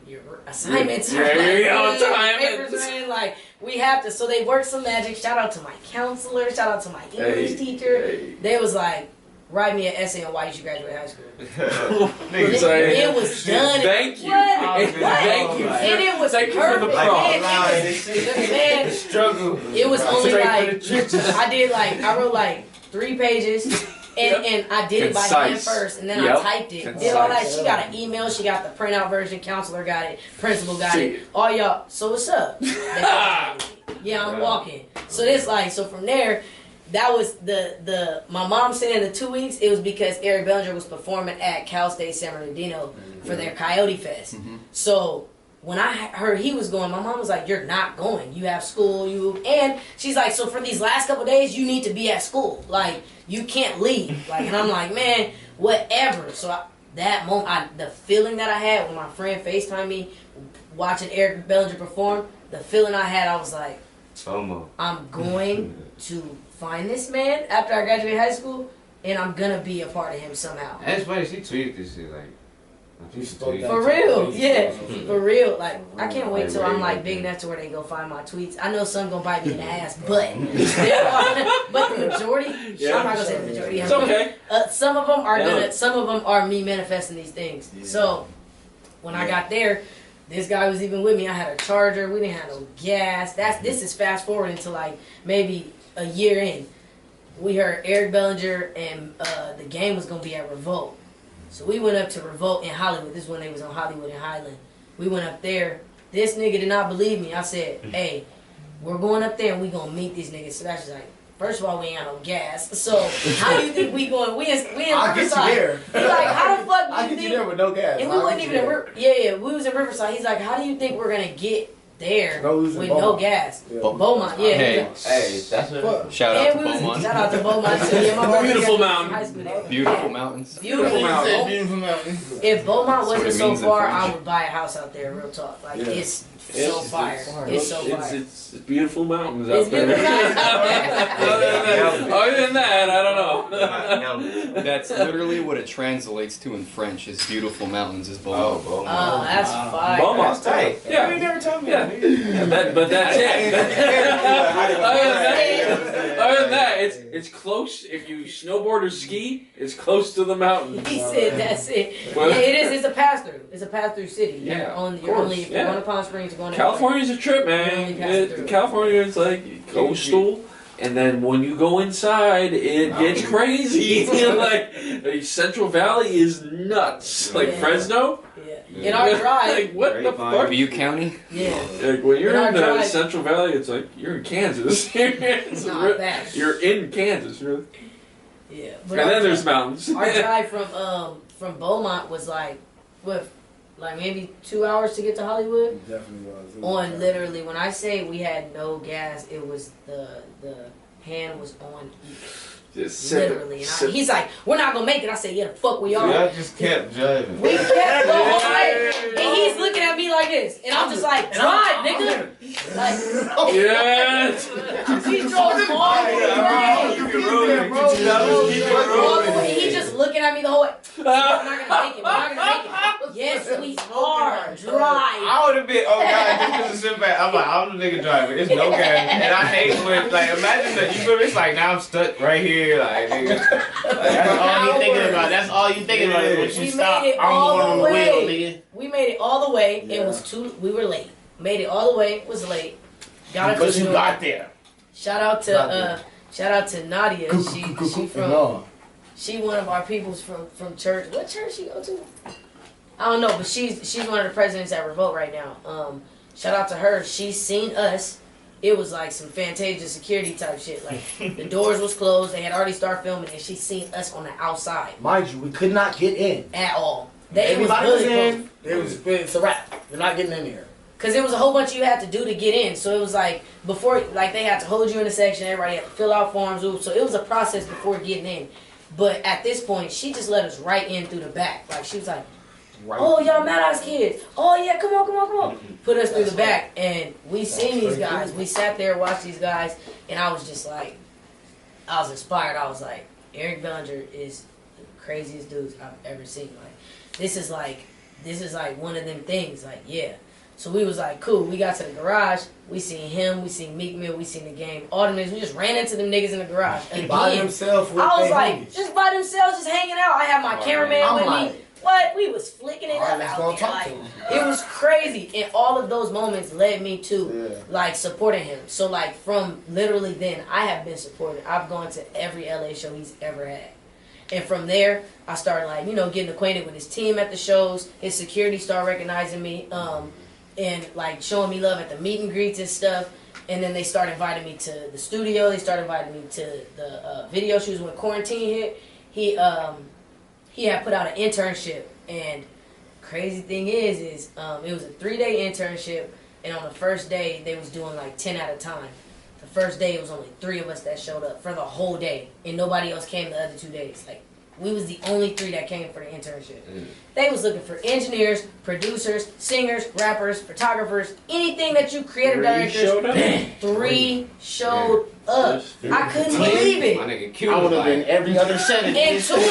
S2: your assignments are papers are in, like, we have to. So they worked some magic. Shout out to my counselor. Shout out to my English teacher. They was like, write me an essay on why you should graduate high school. It was done.
S5: Thank you.
S2: Thank you. And it was
S5: Thank you
S2: perfect.
S5: for the prompt.
S2: Man,
S1: Struggle.
S2: it was only like I wrote like 3 pages. And I did it by hand first, and then I typed it. Did all that. She got an email. She got the printout version. Counselor got it. Principal got it. All y'all. So what's up? Yeah, I'm walking. So this so from there, that was the my mom said in the 2 weeks. It was because Eric Bellinger was performing at Cal State San Bernardino for their Coyote Fest. So when I heard he was going, my mom was like, "You're not going. You have school. And she's like, so for these last couple days, you need to be at school. Like, you can't leave." Like, and I'm like, man, whatever. So that moment, the feeling that I had when my friend FaceTimed me, watching Eric Bellinger perform, the feeling I had, I was like, I'm going to find this man after I graduate high school, and I'm gonna be a part of him somehow.
S1: That's funny. She tweeted this shit like.
S2: For real, yeah, for real. Like, I can't wait till I'm like big enough to where they go find my tweets. I know some gonna bite me in the ass, but the majority. I'm not gonna say the majority.
S5: It's okay.
S2: Some of them are gonna. Some of them are me manifesting these things. So when I got there, this guy was even with me. I had a charger. We didn't have no gas. This is fast forward into like maybe a year in. We heard Eric Bellinger and the game was gonna be at Revolt. So we went up to Revolt in Hollywood. This is when they was on Hollywood and Highland. We went up there. This nigga did not believe me. I said, hey, we're going up there and we gonna meet these niggas. Sebastian's like, first of all, we ain't got no gas. So how do you think we going? We in
S3: I'll get
S2: Riverside.
S3: you there.
S2: He's like, how the fuck do you
S3: I'll get you there with no gas.
S2: And we wasn't even in we was in Riverside. He's like, how do you think we're gonna get there with no gas? Beaumont,
S1: Hey, that's what. Shout out to Beaumont.
S2: Shout out to Beaumont too. Yeah, my brother
S5: Beautiful
S2: got
S5: mountain.
S1: Beautiful mountains.
S2: Beautiful mountain. If Beaumont wasn't so far, I would buy a house out there. Real talk, like it's so fire. It's so fire.
S5: It's beautiful mountains
S2: It's
S5: out there.
S2: beautiful mountains out there.
S5: Other than that, I don't know.
S7: That's literally what it translates to in French. Is beautiful mountains is Beaumont.
S1: Oh,
S2: Oh, that's fire.
S5: Beaumont's
S1: tight.
S5: Yeah.
S1: You never told me.
S5: Yeah. But that's it. Other than that, it's close. If you snowboard or ski, it's close to the mountain.
S2: He said that's it.
S5: Well-
S2: Yeah, it is. It's a pass through. It's a pass through city.
S5: Yeah,
S2: You're only
S5: of course,
S2: if
S5: yeah.
S2: you're going to Palm Springs, you're going to
S5: California's a trip,
S2: You only
S5: man.
S2: pass through.
S5: California is like coastal, and then when you go inside, it gets crazy. Like Central Valley is nuts. Like
S2: Yeah.
S5: Fresno.
S2: Yeah. In our drive.
S5: Like what the fuck?
S7: Butte County.
S2: Yeah.
S5: Like when you're
S2: In our
S5: in the
S2: drive-
S5: Central Valley, it's like you're in Kansas. It's
S2: Not bad.
S5: you're in Kansas, really.
S2: Yeah.
S5: And then there's mountains.
S2: Our drive from Beaumont was like maybe 2 hours to get to Hollywood.
S3: It definitely was. It was
S2: On
S3: tough.
S2: literally, when I say we had no gas, it was the hand was on
S5: Just sip
S2: literally.
S5: it.
S2: And he's like, "We're not gonna make it." I said, "Yeah, the fuck we are."
S1: I just kept judging.
S2: We kept going, and he's looking at me like this, and I'm just like, "Drive, nigga!" Like,
S5: Yes.
S2: he drove all the way.
S1: You can roll it.
S2: All the way. He just looking at me the whole way. We're not gonna make it. We're not gonna make it. Yes, we are. Drive.
S1: I would have been, oh god, just because sit back. I'm like, I'm the nigga driver. It's no gas. And I hate when, like, imagine that you feel me? It's like, now I'm stuck right here. Like, nigga.
S4: That's all you thinking about. That's all you thinking about is when
S2: We
S4: you stop.
S2: made it
S4: I'm
S2: all
S4: going on
S2: the
S4: the wheel,
S2: way.
S4: nigga.
S2: We made it all the way.
S3: Yeah.
S2: It was we were late. Made it all the way. Was late. Got it.
S4: Because you got there.
S2: Shout out to Nadia. She from
S3: No.
S2: she one of our peoples from church. What church she go to? I don't know, but she's one of the presidents at Revolt right now. Shout out to her. She's seen us. It was like some Fantasia security type shit. Like the doors was closed. They had already started filming, and she's seen us on the outside
S3: Mind you, we could not get in.
S2: at all. It was
S3: Everybody was
S2: really
S3: in. It's a wrap. You're not getting in here.
S2: Cause it was a whole bunch you had to do to get in. So it was like before, like they had to hold you in a section. Everybody had to fill out forms. So it was a process before getting in. But at this point, she just let us right in through the back. Like she was like, "Oh, y'all Maddox kids. Oh yeah, come on." Put us through the back, and we seen these guys. We sat there, watched these guys, and I was just like, I was inspired. I was like, Eric Bellinger is the craziest dudes I've ever seen. Like this is like one of them things. Like yeah. So we was like, cool. We got to the garage. We seen him. We seen Meek Mill. We seen the game. All them niggas. We just ran into them niggas in the garage. Again,
S3: By themselves with
S2: I was
S3: their
S2: like,
S3: homies.
S2: just by themselves, just hanging out. I had my cameraman
S3: I'm
S2: with
S3: like,
S2: me. What? We was flicking it
S3: all right,
S2: up
S3: let's
S2: out
S3: go
S2: there.
S3: talk
S2: Like,
S3: to him.
S2: it was crazy. And all of those moments led me to, like, supporting him. So, like, from literally then, I have been supported. I've gone to every LA show he's ever had. And from there, I started, like, getting acquainted with his team at the shows. His security started recognizing me. And like showing me love at the meet and greets and stuff. And then they started inviting me to the studio. They started inviting me to the video shoots when quarantine hit. He had put out an internship, and crazy thing is it was a 3-day internship, and on the first day they was doing like 10 at a time. The first day it was only 3 of us that showed up for the whole day, and nobody else came the other 2 days. Like we was the only 3 that came for the internship. They was looking for engineers, producers, singers, rappers, photographers, anything that you creative directors. 3 showed up. I couldn't believe it.
S1: My nigga Q
S4: I
S1: was
S4: would have been
S1: like,
S4: every other sentence.
S2: And two of them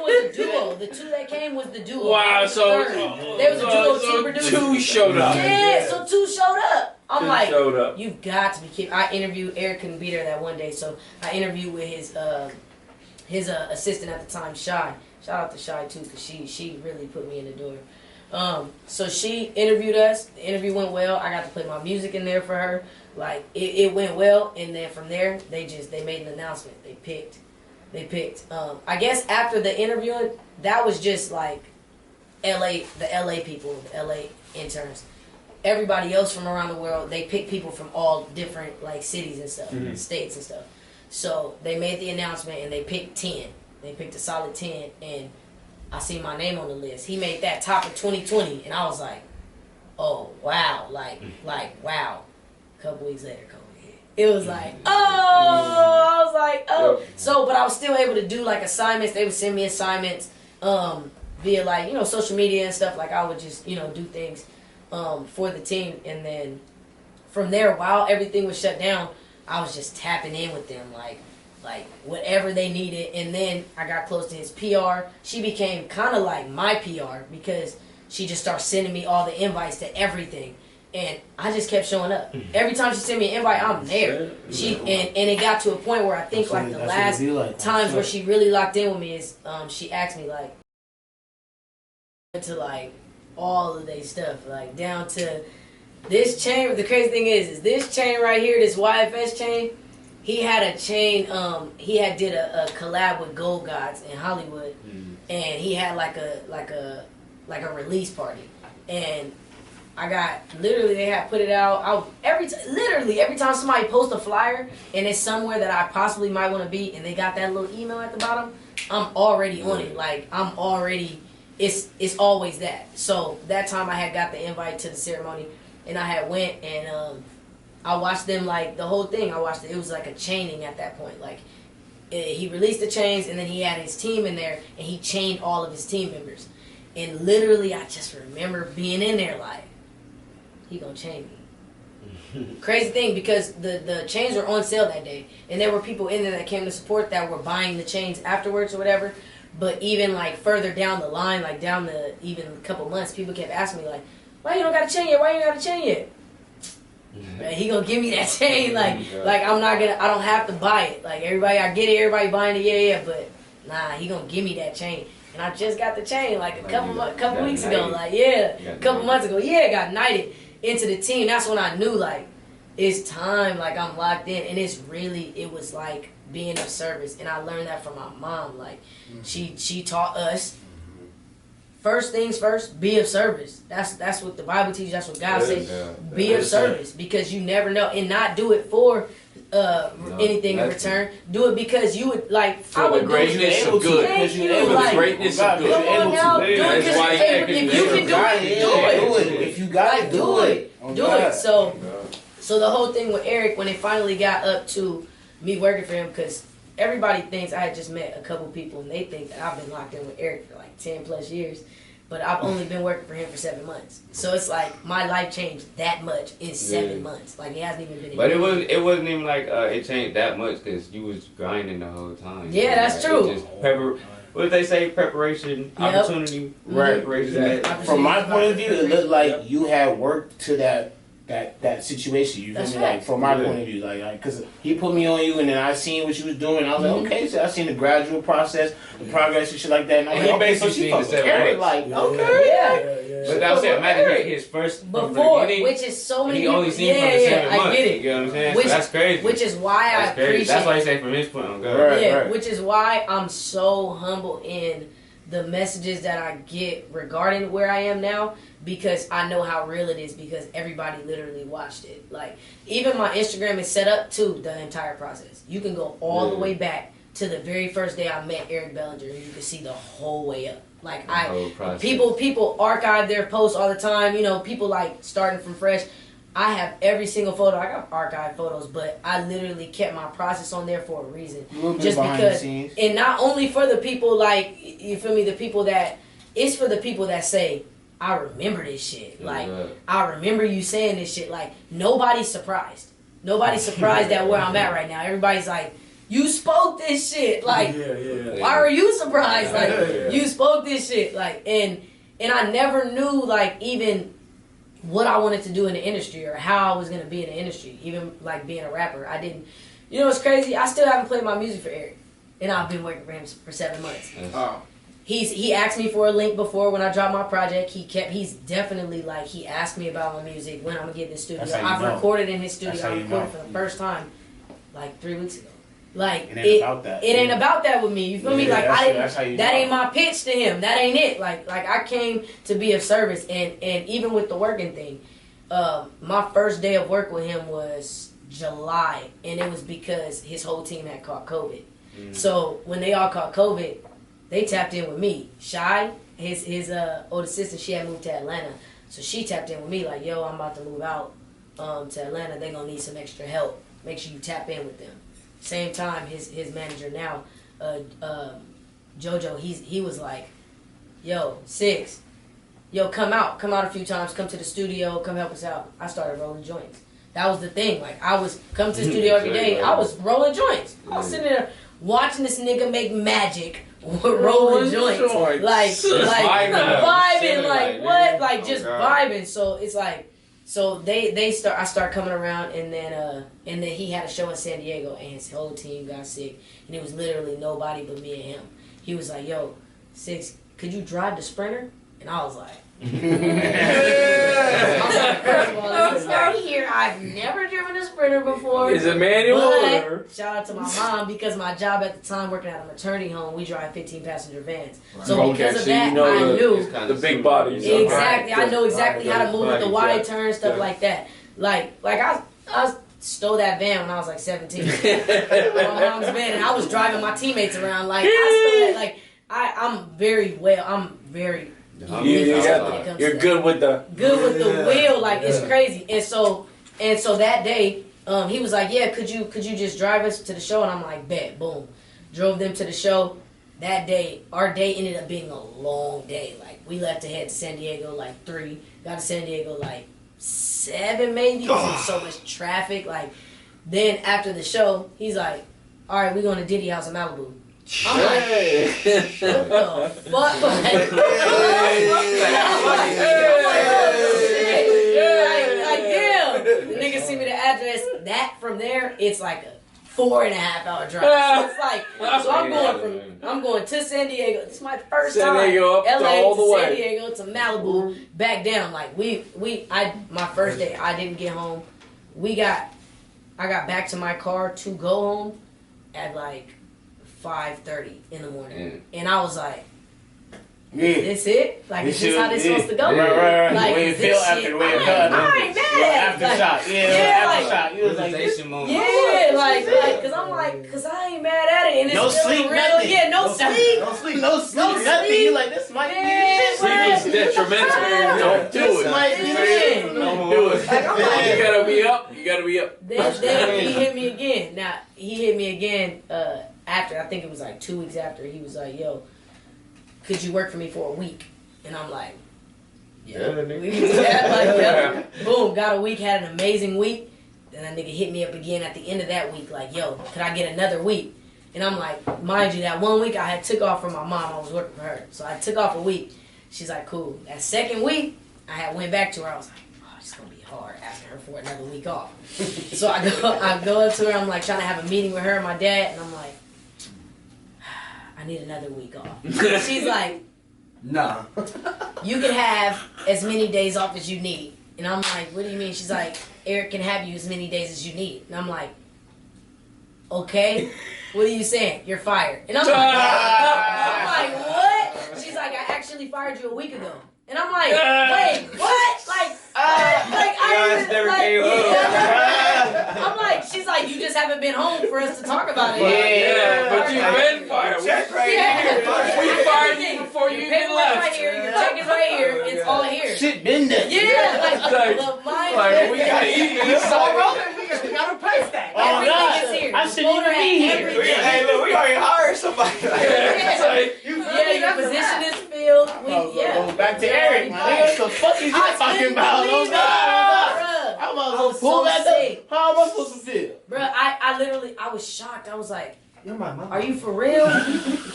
S2: was a duo. The 2 that came was the duo.
S5: Wow, so
S2: there was a duo, 2 producers.
S5: 2 showed up.
S2: Yeah, so 2 showed up. I'm
S5: 2
S2: like,
S5: showed up.
S2: you've got to be kidding. I interviewed, Eric couldn't be there that one day, so I interviewed with his assistant at the time, Shy. Shout out to Shy too, because she really put me in the door. So she interviewed us. The interview went well. I got to play my music in there for her. Like it went well, and then from there they made an announcement. They picked. I guess after the interviewing, that was just like the LA people, the LA interns. Everybody else from around the world, they picked people from all different like cities and stuff, states and stuff. So they made the announcement and they picked 10. They picked a solid 10, and I see my name on the list. He made that top of 2020, and I was like, oh wow, like wow. A couple weeks later, COVID hit. It was like, I was like, oh. So, but I was still able to do like assignments. They would send me assignments via like social media and stuff. Like I would just do things for the team, and then from there, while everything was shut down, I was just tapping in with them, like like whatever they needed. And then I got close to his PR. She became kind of like my PR because she just started sending me all the invites to everything. And I just kept showing up. Every time she sent me an invite, I'm there. And it got to a point where I think like the last times where she really locked in with me is she asked me like to like all of their stuff, like down to this chain. The crazy thing is this chain right here, this YFS chain. He had a chain. He had did a collab with Gold Gods in Hollywood, and he had like a release party, and I got literally they had put it out. Every time somebody posts a flyer and it's somewhere that I possibly might want to be, and they got that little email at the bottom, I'm already on it. Like I'm already. It's always that. So that time I had got the invite to the ceremony, and I had went and I watched them like the whole thing. I watched it. It was like a chaining at that point. Like he released the chains, and then he had his team in there, and he chained all of his team members. And literally, I just remember being in there like, he gonna chain me. Crazy thing, because the chains were on sale that day, and there were people in there that came to support that were buying the chains afterwards or whatever. But even like further down the line, like down the even a couple months, people kept asking me like, why you don't got a chain yet? Why you ain't got a chain yet? Man, he gonna give me that chain, like I'm not gonna, I don't have to buy it. Like everybody, I get it, everybody buying it, yeah, but nah, he gonna give me that chain. And I just got the chain like a couple weeks ago, like a couple months ago, got knighted into the team. That's when I knew like it's time, like I'm locked in, and it was like being of service. And I learned that from my mom. Like she taught us, first things first, be of service. That's what the Bible teaches. That's what God says. Be of service, because you never know, and not do it for anything in return. Do it because you would like.
S5: For the greatness of good.
S2: Thank you.
S5: For the greatness of good.
S2: Come on now, do it because if you can do it.
S4: If you got it, do it.
S2: Do it. So the whole thing with Eric, when it finally got up to me working for him, because everybody thinks, I had just met a couple people, and they think that I've been locked in with Eric for like 10 plus years, but I've only been working for him for 7 months. So it's like my life changed that much in 7 months. Like it hasn't even been.
S1: But it wasn't even like it changed that much, because you was grinding the whole time.
S2: Yeah, that's true.
S1: What did they say? Preparation, opportunity,
S4: right?
S1: Preparation.
S4: From my point of view, it looked like you had worked to that situation. You feel me? Like from my point of view, like because he put me on you, and then I seen what you was doing, and I was like, okay, so I seen the gradual process, the progress and shit like that. And I was like, okay, so she fucked with Eric, like, okay,
S1: But that was it. Imagine his first
S2: before, which is so many.
S1: He only seen from the 7 months.
S2: I get it.
S1: You know what I'm saying? So that's crazy.
S2: Which is why I appreciate.
S1: That's why he say from his point on God.
S2: Right. Which is why I'm so humble in the messages that I get regarding where I am now, because I know how real it is, because everybody literally watched it. Like, even my Instagram is set up to the entire process. You can go all the way back to the very first day I met Eric Bellinger, and you can see the whole way up. Like, people archive their posts all the time. You know, people like starting from fresh. I have every single photo. I got archived photos, but I literally kept my process on there for a reason. Just because, and not only for the people, like, you feel me, the people that, it's for the people that say, I remember this shit. Like, I remember you saying this shit. Like, nobody's surprised. Nobody's surprised at where I'm at right now. Everybody's like, you spoke this shit. Like, why are you surprised? Like, you spoke this shit. Like, and I never knew, like, even what I wanted to do in the industry, or how I was going to be in the industry, even like being a rapper. I didn't, you know what's crazy? I still haven't played my music for Eric, and I've been working for him for 7 months. He asked me for a link before when I dropped my project. He's definitely like, he asked me about my music, when I'm going to get in the studio. I've recorded in his studio. I recorded for the first time like 3 weeks ago. Like, it ain't about that with me. You feel me? Like, that ain't my pitch to him. That ain't it. Like I came to be of service, and even with the working thing, my first day of work with him was July, and it was because his whole team had caught COVID. So when they all caught COVID, they tapped in with me. Shy, his older sister, she had moved to Atlanta, so she tapped in with me like, yo, I'm about to move out to Atlanta. They gonna need some extra help. Make sure you tap in with them. Same time, his manager now, JoJo, he was like, yo, Syx, yo, come out a few times, come to the studio, come help us out. I started rolling joints. That was the thing. Like, I was come to the studio every day. I was rolling joints. I was sitting there watching this nigga make magic with rolling joints. Like vibing. Like, what? Like, just vibing. So it's like, so I start coming around, and then he had a show in San Diego, and his whole team got sick, and it was literally nobody but me and him. He was like, "Yo, Syx, could you drive the Sprinter?" And I was like, first of all, let's start here. I've never driven a Sprinter before.
S5: Is it manual?
S2: But shout out to my mom, because my job at the time, working at a maternity home, we drive 15-passenger vans. So because of that, I knew
S5: the big bodies.
S2: Exactly, I know exactly how to move with the wide turn, stuff like that. Like I stole that van when I was like 17. My mom's van, and I was driving my teammates around. Like, I stole that. Like, I'm very
S5: you're good with the
S2: wheel, like it's crazy. And so that day, he was like, "Yeah, could you just drive us to the show?" And I'm like, "Bet." Boom, drove them to the show. That day, our day ended up being a long day. Like, we left to head to San Diego like 3, got to San Diego like 7 maybe, because there was so much traffic. Like, then after the show, he's like, "All right, we're going to Diddy House in Malibu." I'm like, what the fuck? Like, damn. The nigga sent me the address. That from there, it's like a 4.5-hour drive. So it's like, so I'm going to San Diego. It's my first time.
S5: San Diego up
S2: LA
S5: all the
S2: to
S5: way.
S2: San Diego to Malibu, back down. Like, my first day, I didn't get home. I got back to my car to go home at like 5:30 in the morning, and I was like, "Is this it? Like, is this how this supposed to go?"
S4: Right.
S2: Like,
S4: When you feel after the way it cut.
S2: I ain't mad.
S4: Aftershock. Aftershock. You was like,
S2: yeah, like, cause I'm like, cause I ain't mad at it, and it's
S4: no
S2: really
S4: sleep,
S2: real.
S4: nothing.
S2: Yeah, no sleep,
S4: nothing. You like, this might be shit.
S5: Sleep is detrimental. Don't do it. Don't do it.
S2: Like, I'm like,
S5: You gotta be up. You gotta be up.
S2: Then he hit me again. Now, he hit me again after, I think it was like 2 weeks after. He was like, "Yo, could you work for me for a week?" And I'm like, yeah. Boom, got a week, had an amazing week. Then that nigga hit me up again at the end of that week, like, "Yo, could I get another week?" And I'm like, mind you, that 1 week I had took off from my mom. I was working for her. So I took off a week. She's like, "Cool." That second week, I had went back to her. I was like, "Oh, it's going to be hard asking her for another week off." So I go up to her. I'm like trying to have a meeting with her and my dad. And I'm like, "I need another week off." She's like,
S3: Nah.
S2: "You can have as many days off as you need." And I'm like, "What do you mean?" She's like, "Eric can have you as many days as you need." And I'm like, "Okay, what are you saying? You're fired." And I'm like, "What?" She's like, "I actually fired you a week ago." And I'm like, "Wait, what?" I'm like, she's like, "You just haven't been home for us to talk about it."
S5: Yeah, but you've been fired. We fired you before you even left.
S2: Right here, your check is right here. It's all here.
S4: Shit been done.
S2: Yeah, like
S5: we gotta eat this.
S6: We gotta pay that.
S4: Oh, God.
S2: Everything is here.
S4: I shouldn't even be here.
S1: Hey, look, we already hired somebody.
S2: Your position is filled.
S4: Back to Eric. What the fuck is you talking about? I'm gonna pull that up. How am I supposed to feel?
S2: Bro, I was shocked. I was like, "Are you for real?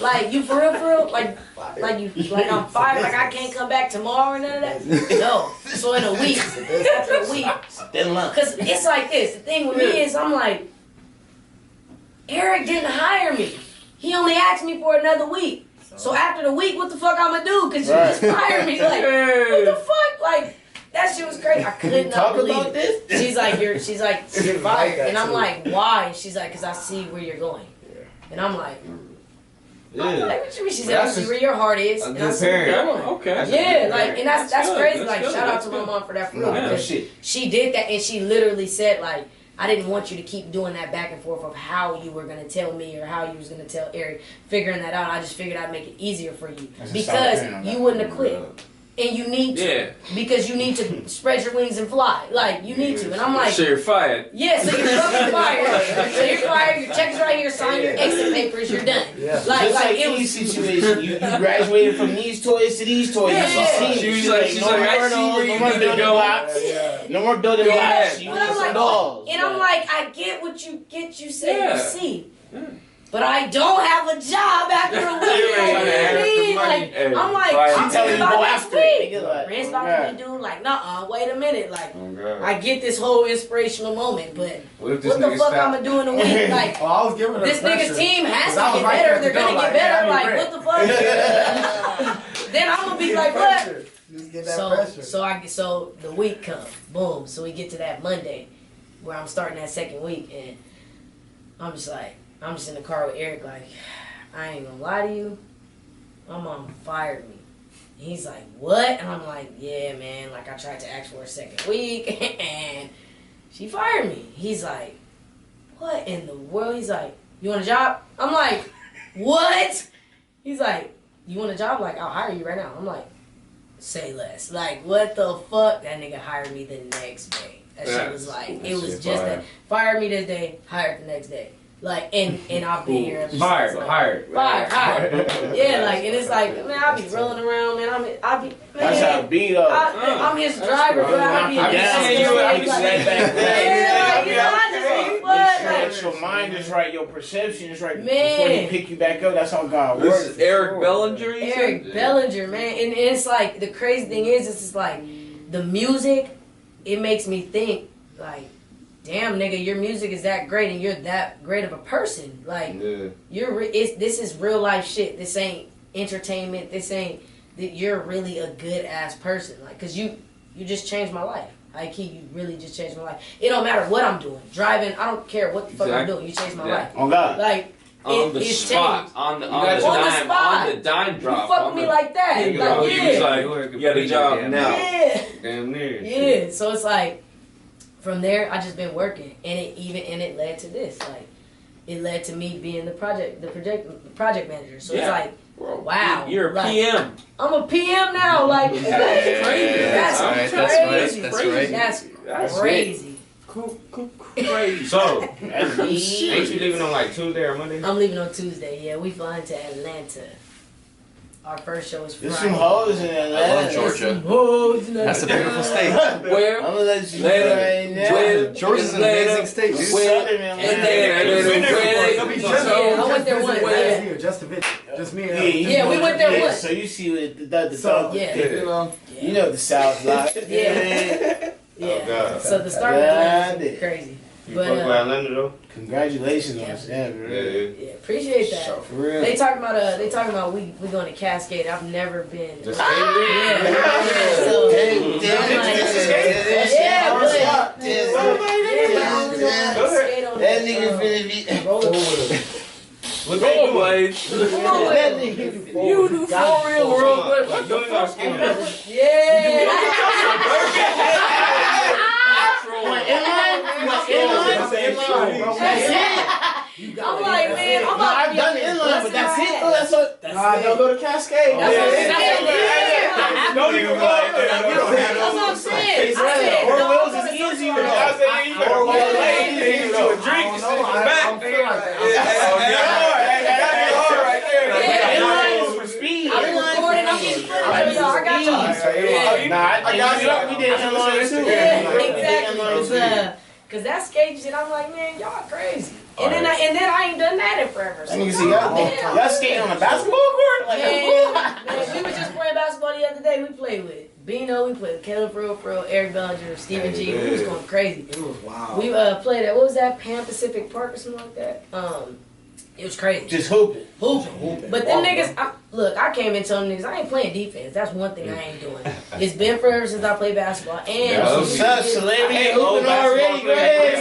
S2: Like, you for real? Like I'm fired? Like I can't come back tomorrow or none of that?" No. So in a week, after a week, because it's like this. The thing with me is, I'm like, Eric didn't hire me. He only asked me for another week. So after the week, what the fuck I'm gonna do? Because you just fired me. Like, what the fuck? Like, that shit was crazy. I could not believe it. She's like, you're fired. And I'm like, "Why?" And she's like, "Because I see where you're going." And I'm like, what you mean? She said, "I see where your heart is." And I see where you're going.
S5: Okay.
S2: Yeah, like, and that's crazy. Like, shout out to my mom for that. For real, because she did that, and she literally said, like, "I didn't want you to keep doing that back and forth of how you were going to tell me or how you was going to tell Eric, figuring that out. I just figured I'd make it easier for you because you wouldn't have quit. And you need to. Because you need to spread your wings and fly. Like, you need to." And I'm like,
S5: "So you're fired."
S2: "Yeah, so you're fucking fired. So you're fired. right here, your check is right here, sign your exit papers, you're done.
S3: Yeah.
S2: Like
S4: it was situation. You graduated from these toys to these toys.
S2: Yeah.
S5: She was like, I see where you need to go.
S4: No more building blocks.
S2: But I'm like,
S4: dolls.
S2: and I'm like, I get what you say you see. But I don't have a job after a week. You know what I mean? Like, I'm like, I'm
S4: telling you to go after it.
S2: Rent's about to be due. Like, nuh-uh, wait a minute. Like, I get this whole inspirational moment, but what the fuck I'ma do in a week? Like,
S3: I was giving her
S2: this
S3: pressure.
S2: nigga's team has to
S3: I was
S2: get
S3: right
S2: better.
S3: there
S2: They're
S3: to go,
S2: gonna get
S3: like,
S2: better.
S3: hey, I
S2: Like,
S3: need
S2: what the fuck? Then I'm gonna be like, what?
S3: Just get that pressure.
S2: So the week comes, boom. So we get to that Monday, where I'm starting that second week, and I'm just in the car with Eric, like, I ain't gonna lie to you, my mom fired me. He's like, what? And I'm like, yeah, man, like, I tried to ask for a second week, and she fired me. He's like, what in the world? He's like, you want a job? I'm like, what? He's like, you want a job? Like, I'll hire you right now. I'm like, say less. Like, what the fuck? That nigga hired me the next day. That shit was like, it was just that. Fired me this day, hired the next day. Like, and I've been here ever since.
S1: Fired.
S2: Yeah, like, and it's like, man, I be rolling around, man.
S4: That's how it be though.
S2: I'm his driver, but I be
S4: I be right back there.
S2: Yeah, like, you know, I just be
S4: Make sure your mind is right, your perception is right. Before he pick you back up, that's how God works.
S5: This is Eric Bellinger.
S2: Eric Bellinger, man, and it's like the crazy thing is, it's just like the music. It makes me think like, damn, nigga, your music is that great, and you're that great of a person. Like, this is real life shit. This ain't entertainment. This ain't that. You're really a good ass person. Like, cause you just changed my life. Like, you really just changed my life. It don't matter what I'm doing. Driving, I don't care what the fuck I'm doing. You changed my life.
S4: Oh God.
S2: Like,
S5: on the spot, on the dime drop.
S2: You fuck with me like that.
S5: He was like, you got a job now.
S2: Yeah.
S1: Damn near.
S2: Yeah. So it's like, from there, I just been working, and it led to this. Like, it led to me being the project manager. So it's like, wow,
S5: you're a
S2: like,
S5: PM.
S2: I'm a PM now. Like, that's crazy. That's crazy.
S5: Crazy.
S1: So, ain't you leaving on like Tuesday or Monday?
S2: I'm leaving on Tuesday. Yeah, we flying to Atlanta. Our first show is Friday.
S4: There's some hoes in Atlanta.
S7: I love Georgia. That's a beautiful state.
S5: Where?
S4: I'm gonna let you know right now.
S7: Georgia's an amazing state, dude.
S2: I went there once.
S3: Just me.
S2: Yeah, we went there once.
S4: So you see what the South.
S2: Yeah.
S4: You know the South like.
S2: Yeah.
S1: God.
S2: So the start of Atlanta is crazy.
S1: You
S2: But
S1: fuck with Atlanta though?
S4: Congratulations on that, really.
S2: yeah, appreciate that.
S4: For real.
S2: They talking about we going to Cascade. I've never been.
S1: Just
S2: Yeah. So,
S4: That nigga finna be.
S1: What they doing?
S4: That nigga.
S5: You do for real world.
S1: You ain't got skin on that.
S2: Yeah. I'm like, man, I'm about to
S4: I've
S2: be
S4: done
S2: up here
S4: inline, but that's it.
S2: busting
S4: That's what. Nah, don't go to Cascade.
S2: That's what
S1: Don't even go out there.
S2: That's what I'm saying. I said,
S4: Four
S2: no,
S4: wheels
S2: I'm
S4: is
S2: going to
S4: easy.
S2: Central
S1: I said, you better go late. You need to a drink and sit in the back.
S2: I've been recording. I'm getting footage of y'all. I got y'all.
S4: Nah, I got you. We did inline too.
S2: Yeah, exactly. Cause that skate shit, I'm like, man, y'all crazy. And then I ain't done that in forever. So
S4: And you see y'all skating on a basketball court? Like,
S2: man, we were just playing basketball the other day. We played with Bino, we played with Caleb Fro, Eric Bellinger, Stephen G. We was going crazy.
S3: It was wild.
S2: We played at, what was that, Pan Pacific Park or something like that? It was crazy.
S4: just hooping.
S2: Hooping. But them niggas, I came in telling niggas, I ain't playing defense. That's one thing I ain't doing. It's been forever since I played basketball. And
S4: What's up, celebrity hooping already? Go ahead,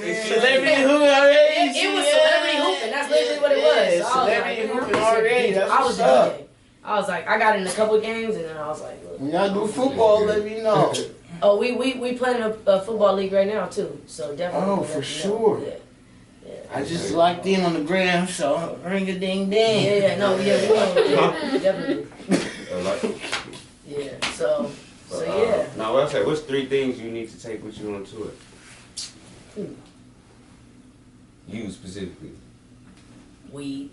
S4: Syx. Celebrity hooping already?
S2: It was celebrity hooping. That's literally what it was. So
S4: Celebrity hooping already.
S2: I was the DJ. I was like, I got in a couple of games, and then I was like, look.
S4: When y'all do football, let me know.
S2: Oh, we playing a football league right now too. So definitely.
S4: Oh, for sure.
S2: Yeah.
S4: I just locked in on the gram, so ring a ding ding.
S2: Yeah, no, yeah, we will. Definitely. Yeah. So yeah.
S1: Now, what I say? What's 3 things you need to take with you on tour? You specifically.
S2: Weed.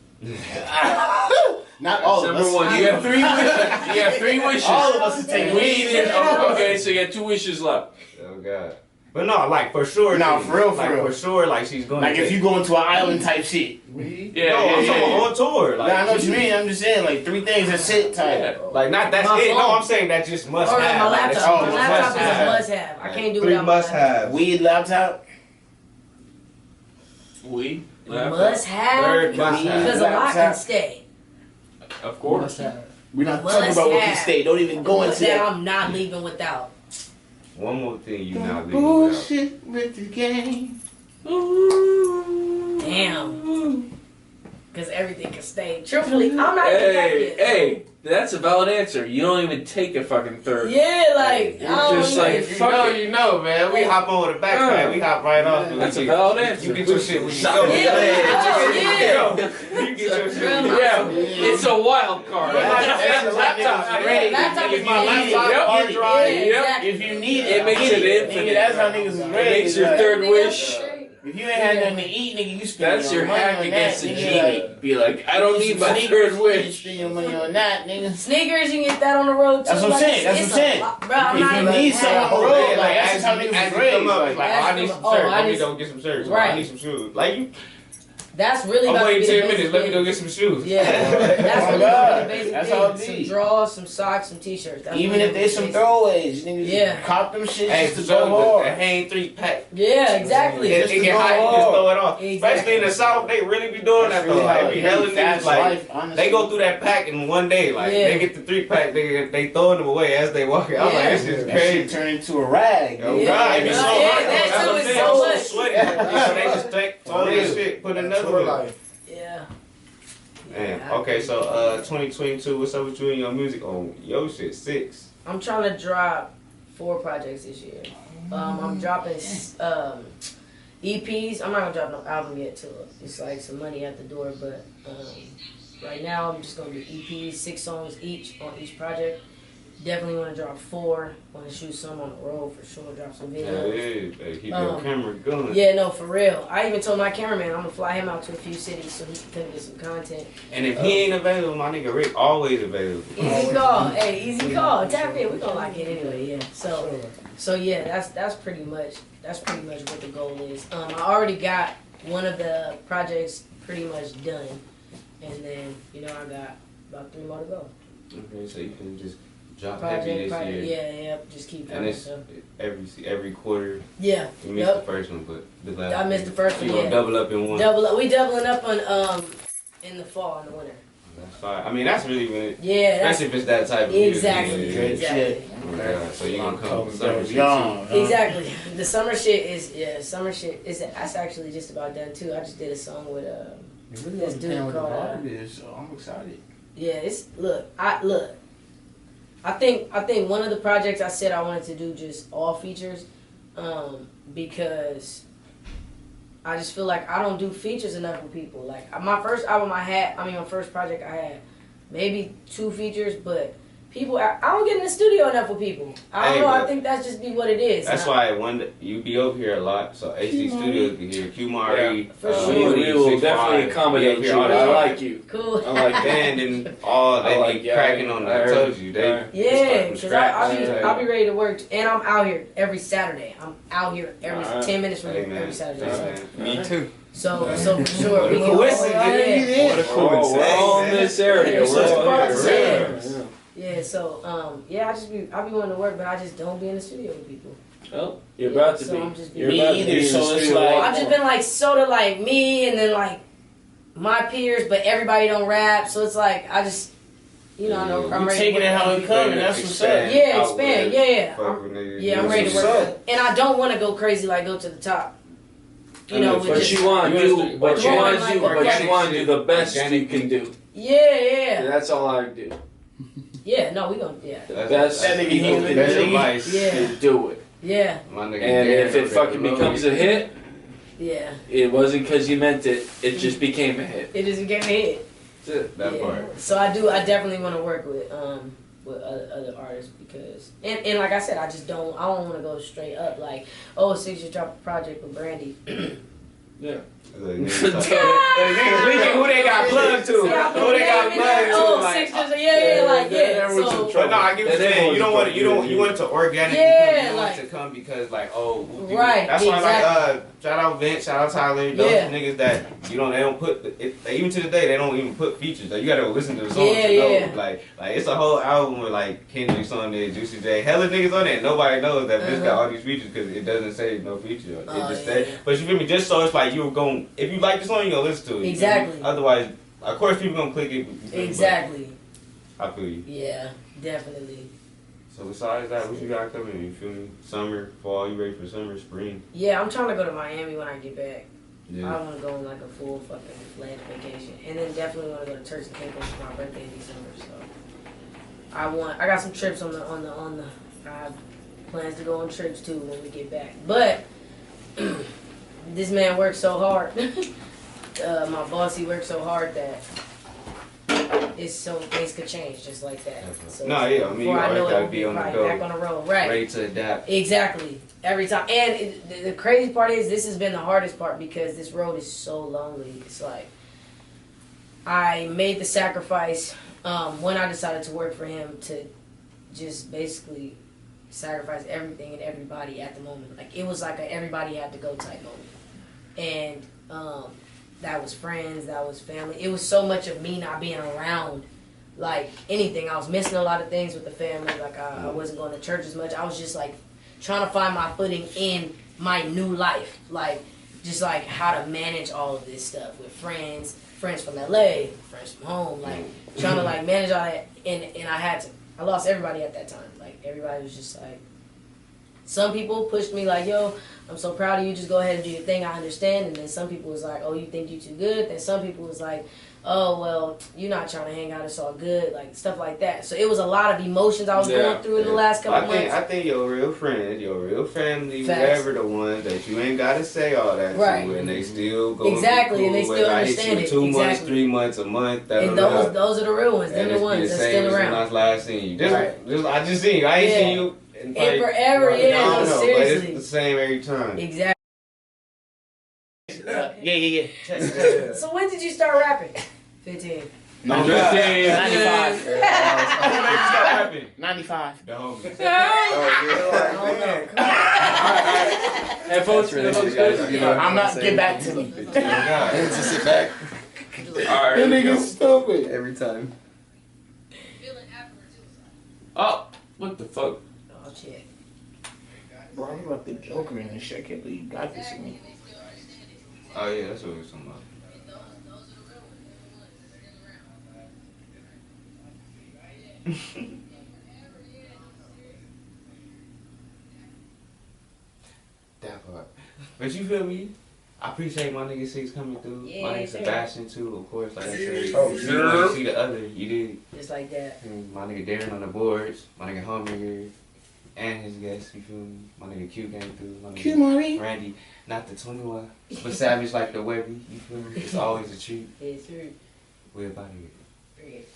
S4: Not all of
S5: Number
S4: us.
S5: one, you have 3 wishes. You have 3 wishes.
S4: All of us to take
S5: Weed and okay, so you got 2 wishes left.
S1: Oh God. But no, like for sure.
S4: No,
S1: thing.
S4: for real,
S1: like,
S4: for real.
S1: For sure, like she's going.
S4: Like
S1: to
S4: if you go into an island type shit.
S5: Yeah,
S1: no, I'm talking
S5: yeah.
S1: on tour. Like,
S4: Nah, I know what you mean. I'm just saying, like 3 things. That's it. Type.
S5: Yeah.
S1: Like not that's
S2: My
S1: it.
S2: phone.
S1: No, I'm saying that just must
S2: Or
S1: have.
S2: my
S1: Like, that's
S2: laptop.
S4: oh,
S2: My
S1: just
S2: laptop is
S1: must
S2: a
S1: have.
S2: must-have. I can't do
S3: 3
S2: without my laptop.
S3: must-haves.
S4: Weed, laptop.
S5: Weed.
S2: Must-have.
S1: Third must-have.
S2: Because a lot can
S4: Laptop.
S2: stay.
S5: Of course.
S4: We're not
S2: Must
S4: talking about what can
S2: have.
S4: stay. Don't even go into
S2: that
S4: that.
S2: I'm not leaving without.
S1: One more thing you not leaving without.
S4: Bullshit with the game.
S2: Damn. Because everything can stay. Truthfully, I'm not even back
S5: Hey,
S2: yet.
S5: hey, that's a valid answer. You don't even take a fucking third.
S2: Yeah, like,
S5: You're
S2: I don't
S5: just
S2: know.
S5: like,
S1: If you
S5: fuck
S1: know,
S5: it.
S1: you know, man. We hop on with a backpack. We hop right off.
S5: That's
S1: You
S5: a
S1: get-
S5: valid answer.
S1: You get your shit when you go.
S2: Yeah.
S1: You get your shit when you
S5: Yeah,
S1: go.
S5: it's a wild card.
S4: Laptop's ready.
S2: Laptop
S4: If
S2: is
S4: my
S2: ready.
S4: laptop
S5: Yep.
S4: hard drive,
S2: Yeah, exactly.
S4: if you need
S5: It makes
S4: get
S5: it infinite.
S4: Nigga, that's how niggas is
S5: It
S4: ready.
S5: makes your
S4: Like,
S5: third
S2: Everything
S5: wish.
S2: else is straight.
S4: If you ain't had nothing to eat, nigga, you spend
S5: That's
S4: your
S5: your
S4: money
S5: hack
S4: on
S5: against
S4: that,
S5: the
S4: nigga.
S5: genie. Be like, I don't need my third
S4: You
S5: wish.
S4: spend your money on that, nigga.
S2: Sneakers, you can get that on the road too.
S4: That's what I'm
S2: Like,
S4: saying, that's
S2: it's
S4: what I'm
S2: a
S4: saying.
S2: lot. Bro, I'm
S4: If
S2: not
S4: you
S2: even
S4: need something on the road, like that's just how niggas
S1: as
S4: is
S1: you
S4: raised.
S1: come up,
S4: Like,
S1: it's like, oh, I need some
S2: Oh,
S1: shirts.
S2: I
S1: Let me
S2: need
S1: go get some shirts.
S2: Right.
S1: I need some shoes. Like you,
S2: That's really
S1: I'm
S2: about to
S1: waiting
S2: be
S1: 10
S2: the
S1: minutes.
S2: basic
S1: Let me go
S2: things.
S1: get some shoes.
S2: Yeah, that's
S4: Oh,
S2: really
S4: God.
S2: about the basic
S4: That's how it
S2: things. Some
S4: be.
S2: drawers, some socks, some t-shirts. That's
S4: even
S2: really
S4: if there's some
S2: basic.
S4: throwaways, niggas
S2: Yeah.
S4: cop them shit
S1: Hey,
S4: just to
S1: so
S4: go
S1: the
S4: hard.
S1: Hain 3-pack.
S2: Yeah, exactly.
S1: It get hot, you just throw it off.
S2: Exactly.
S1: Especially in the South, they really be doing
S4: That's
S1: that though.
S4: really how
S1: They be
S4: it
S1: hella
S4: is.
S1: niggas
S4: Fast
S1: like
S4: life, honestly.
S1: they go through that pack in one day. Like
S2: Yeah.
S1: they get the 3-pack, they throwing them away as they walk. I'm like,
S2: Yeah.
S1: this is
S4: That shit
S1: crazy.
S4: turn into a rag.
S1: Oh
S2: Yeah.
S1: God, it be so
S2: Yeah,
S1: hot.
S2: that
S1: That's
S2: too
S1: what I'm
S2: is
S1: saying.
S2: so
S1: I'm
S2: much.
S1: so sweaty. So they just take all this shit, put another
S3: Tour
S1: one.
S3: life.
S2: Yeah.
S1: Man,
S2: Yeah,
S1: okay, so 2022, what's up with you and your music? Oh, yo shit, Syx.
S2: I'm trying to drop 4 projects this year. I'm dropping EPs. I'm not gonna drop no album yet till it's like some money at the door, but right now I'm just gonna do EPs, 6 songs each on each project. Definitely want to drop 4. Want to shoot some on the road for sure. Drop some
S1: Yeah,
S2: videos.
S1: hey, keep your camera going.
S2: Yeah, no, for real. I even told my cameraman I'm gonna fly him out to a few cities so he can come get some content.
S1: And if he ain't available, my nigga Rick always available.
S2: Easy call, hey, easy call. Tap in. We gonna lock in anyway, yeah. So yeah, that's pretty much what the goal is. I already got one of the projects pretty much done, and then I got about 3 more to go.
S1: Okay, so you can just drop heavy this year.
S2: yeah, just keep
S1: And
S2: going.
S1: it's
S2: So.
S1: every quarter.
S2: Yeah,
S1: You missed the first one, but the last
S2: I missed the first one.
S1: You gonna
S2: Yeah,
S1: double up in one.
S2: we doubling up on in the fall and the winter.
S1: That's fine. I mean, that's really when it,
S2: Yeah, that's
S1: especially if it's that type of music.
S2: exactly,
S1: Yeah.
S2: exactly.
S1: Oh my God, so you gonna come with summer shit
S4: Young.
S1: too.
S2: Exactly. The summer shit is that's actually just about done too. I just did a song with this dude called
S4: so I'm excited.
S2: yeah, it's I think one of the projects I said I wanted to do just all features, because I just feel like I don't do features enough with people. Like my first project I had maybe 2 features, but people I don't get in the studio enough with people. I don't
S1: Hey,
S2: know. I
S1: but
S2: think that's just be what it is.
S1: That's why you be over here a lot. So HD Studios be here. Q Mari,
S2: For sure.
S1: Woody,
S5: We will
S1: 6'5",
S5: definitely
S1: be
S5: accommodate
S1: up
S5: you.
S1: here all the
S5: I
S1: time.
S5: like you.
S2: Cool.
S5: I like that.
S1: Band and all
S5: I
S1: they
S5: like
S1: be
S5: that.
S1: cracking on that. I told you they
S2: Yeah,
S1: start from
S2: because
S1: scratch.
S2: I'll be ready to work, and I'm out here every Saturday. I'm out here every
S5: Alright.
S2: 10 minutes from
S1: Hey,
S2: here
S1: man.
S2: every Saturday.
S1: Hey, man.
S7: Me too.
S2: So for sure,
S1: What
S2: we
S1: a
S2: can
S1: coincidence.
S2: yeah.
S1: What a
S5: Oh,
S1: coincidence.
S5: we're all in this area.
S2: Yeah,
S5: We're
S2: so
S5: all
S2: it's
S5: here.
S2: part of Yeah, so I be wanting to work, but I just don't be in the studio with people.
S5: Well, you're about to
S2: So I'm just
S5: be. You're
S4: Me
S5: about to
S4: either,
S5: be in
S4: so
S5: the
S4: it's
S5: studio.
S4: like-
S2: I've just been like sorta like me, and then like my peers, but everybody don't rap, so it's like I just I know I'm
S4: You
S2: ready.
S4: taking
S2: to
S4: it
S2: work.
S4: how it comes, and that's what's up.
S2: Yeah, expand. Yeah.
S1: Fuck with niggas.
S2: Yeah, I'm ready to
S4: What's
S2: work.
S4: up?
S2: And I don't want to go crazy, like go to the top. With
S5: But
S2: just,
S5: you want to do the best you
S1: organic
S5: can do.
S2: Yeah.
S5: That's all I do.
S2: Yeah, no, we gonna,
S5: The best
S4: That nigga
S5: you
S4: human
S5: can
S1: Best
S5: do
S1: advice.
S2: Yeah.
S5: is do it.
S2: yeah,
S1: My nigga
S5: And
S1: Darren
S5: if it
S1: up
S5: fucking
S1: there,
S5: becomes a hit,
S2: yeah.
S5: it wasn't because you meant it. It just became a hit.
S2: It just gave me a hit.
S5: That's it.
S1: that
S2: Yeah.
S1: part.
S2: So I definitely want to work with other artists because, and like I said, I don't want to go straight up like, oh, Syx just dropped a project with Brandy.
S5: Yeah.
S1: Look, niggas leaking who they got plugged to. Who they got plugged to.
S2: Oh,
S1: Like,
S2: Syx yeah, like, yeah. So,
S1: but no, I get what you're saying. You want it to organically
S2: yeah,
S1: come. You want
S2: like,
S1: it to come because, like, oh,
S2: right.
S1: That's why,
S2: exactly.
S1: like, shout out Vince, shout out Tyler. Those niggas that they don't put. Even to the day, they don't even put features. Like, you gotta listen to the song to know. Like, it's a whole album with like Kendrick's on there, Juicy J, hella niggas on there. Nobody knows that Vince got all these features because it doesn't say no feature. It just says. But you feel me? Just so it's like you're going. If you like the song, you gonna listen to it.
S2: Exactly.
S1: Otherwise, of course, people gonna click it.
S2: Exactly.
S1: I feel you.
S2: Yeah, definitely.
S1: So besides that, what you got coming? You feel me? Summer, fall. You ready for summer, spring?
S2: Yeah, I'm trying to go to Miami when I get back.
S1: Yeah.
S2: I want to go on like a full fucking land vacation, and then definitely want to go to Turks and Caicos for my birthday in December. So I got some trips on the. I have plans to go on trips too when we get back, but. This man works so hard. My boss, he works so hard that it's so things could change just like that. So
S1: no, yeah, I mean, you always gotta be on the go,
S2: back on the road, right?
S1: Ready to adapt.
S2: Exactly, every time. And the crazy part is, this has been the hardest part because this road is so lonely. It's like I made the sacrifice when I decided to work for him to just basically sacrifice everything and everybody at the moment. Like, it was like a everybody had to go type moment. And that was friends, that was family. It was so much of me not being around like anything. I was missing a lot of things with the family. Like, I wasn't going to church as much. I was just like trying to find my footing in my new life. Like, just like how to manage all of this stuff with friends from LA, friends from home, like trying to like manage all that. And I lost everybody at that time. Like, everybody was just like, some people pushed me like, yo, I'm so proud of you, just go ahead and do your thing, I understand. And then some people was like, oh, you think you too good? Then some people was like, oh, well, you're not trying to hang out, it's all good, like stuff like that. So it was a lot of emotions I was going through in the last couple months.
S1: I think your real friends, your real family, whoever the ones that you ain't gotta say all that to, and they still go
S2: exactly, and they still understand it.
S1: 2 months, 3 months, a month.
S2: And those are the real ones. They're the ones that's still around.
S1: When I last seen you, I just seen you. I ain't seen you in
S2: forever. Seriously,
S1: but it's the same every time.
S2: Exactly.
S4: Yeah.
S2: So when did you start rapping? 15.
S4: No, 95.
S1: 95. The homies.
S5: Headphones,
S4: I'm not. Get back to me.
S7: Just sit back.
S1: Alright.
S4: That nigga's stupid.
S7: Every time.
S5: Oh, what the fuck?
S2: Oh shit.
S4: Bro, I'm about the Joker in this shit. I can't believe you got this in me.
S1: Oh yeah, that's what we was talking about. That part. But you feel me? I appreciate my nigga Syx coming through.
S2: Yeah,
S1: my nigga Sebastian too, of course. Like I said,
S4: Oh,
S1: you want to see the other, you did.
S2: Just like that.
S1: And my nigga Darren on the boards, my nigga Homer here, and his guests. You feel me? My nigga Q came through. My nigga Randy, not the 21, but savage like the Webby. You feel me? It's always a treat.
S2: It's true.
S1: We're about here.
S2: Period.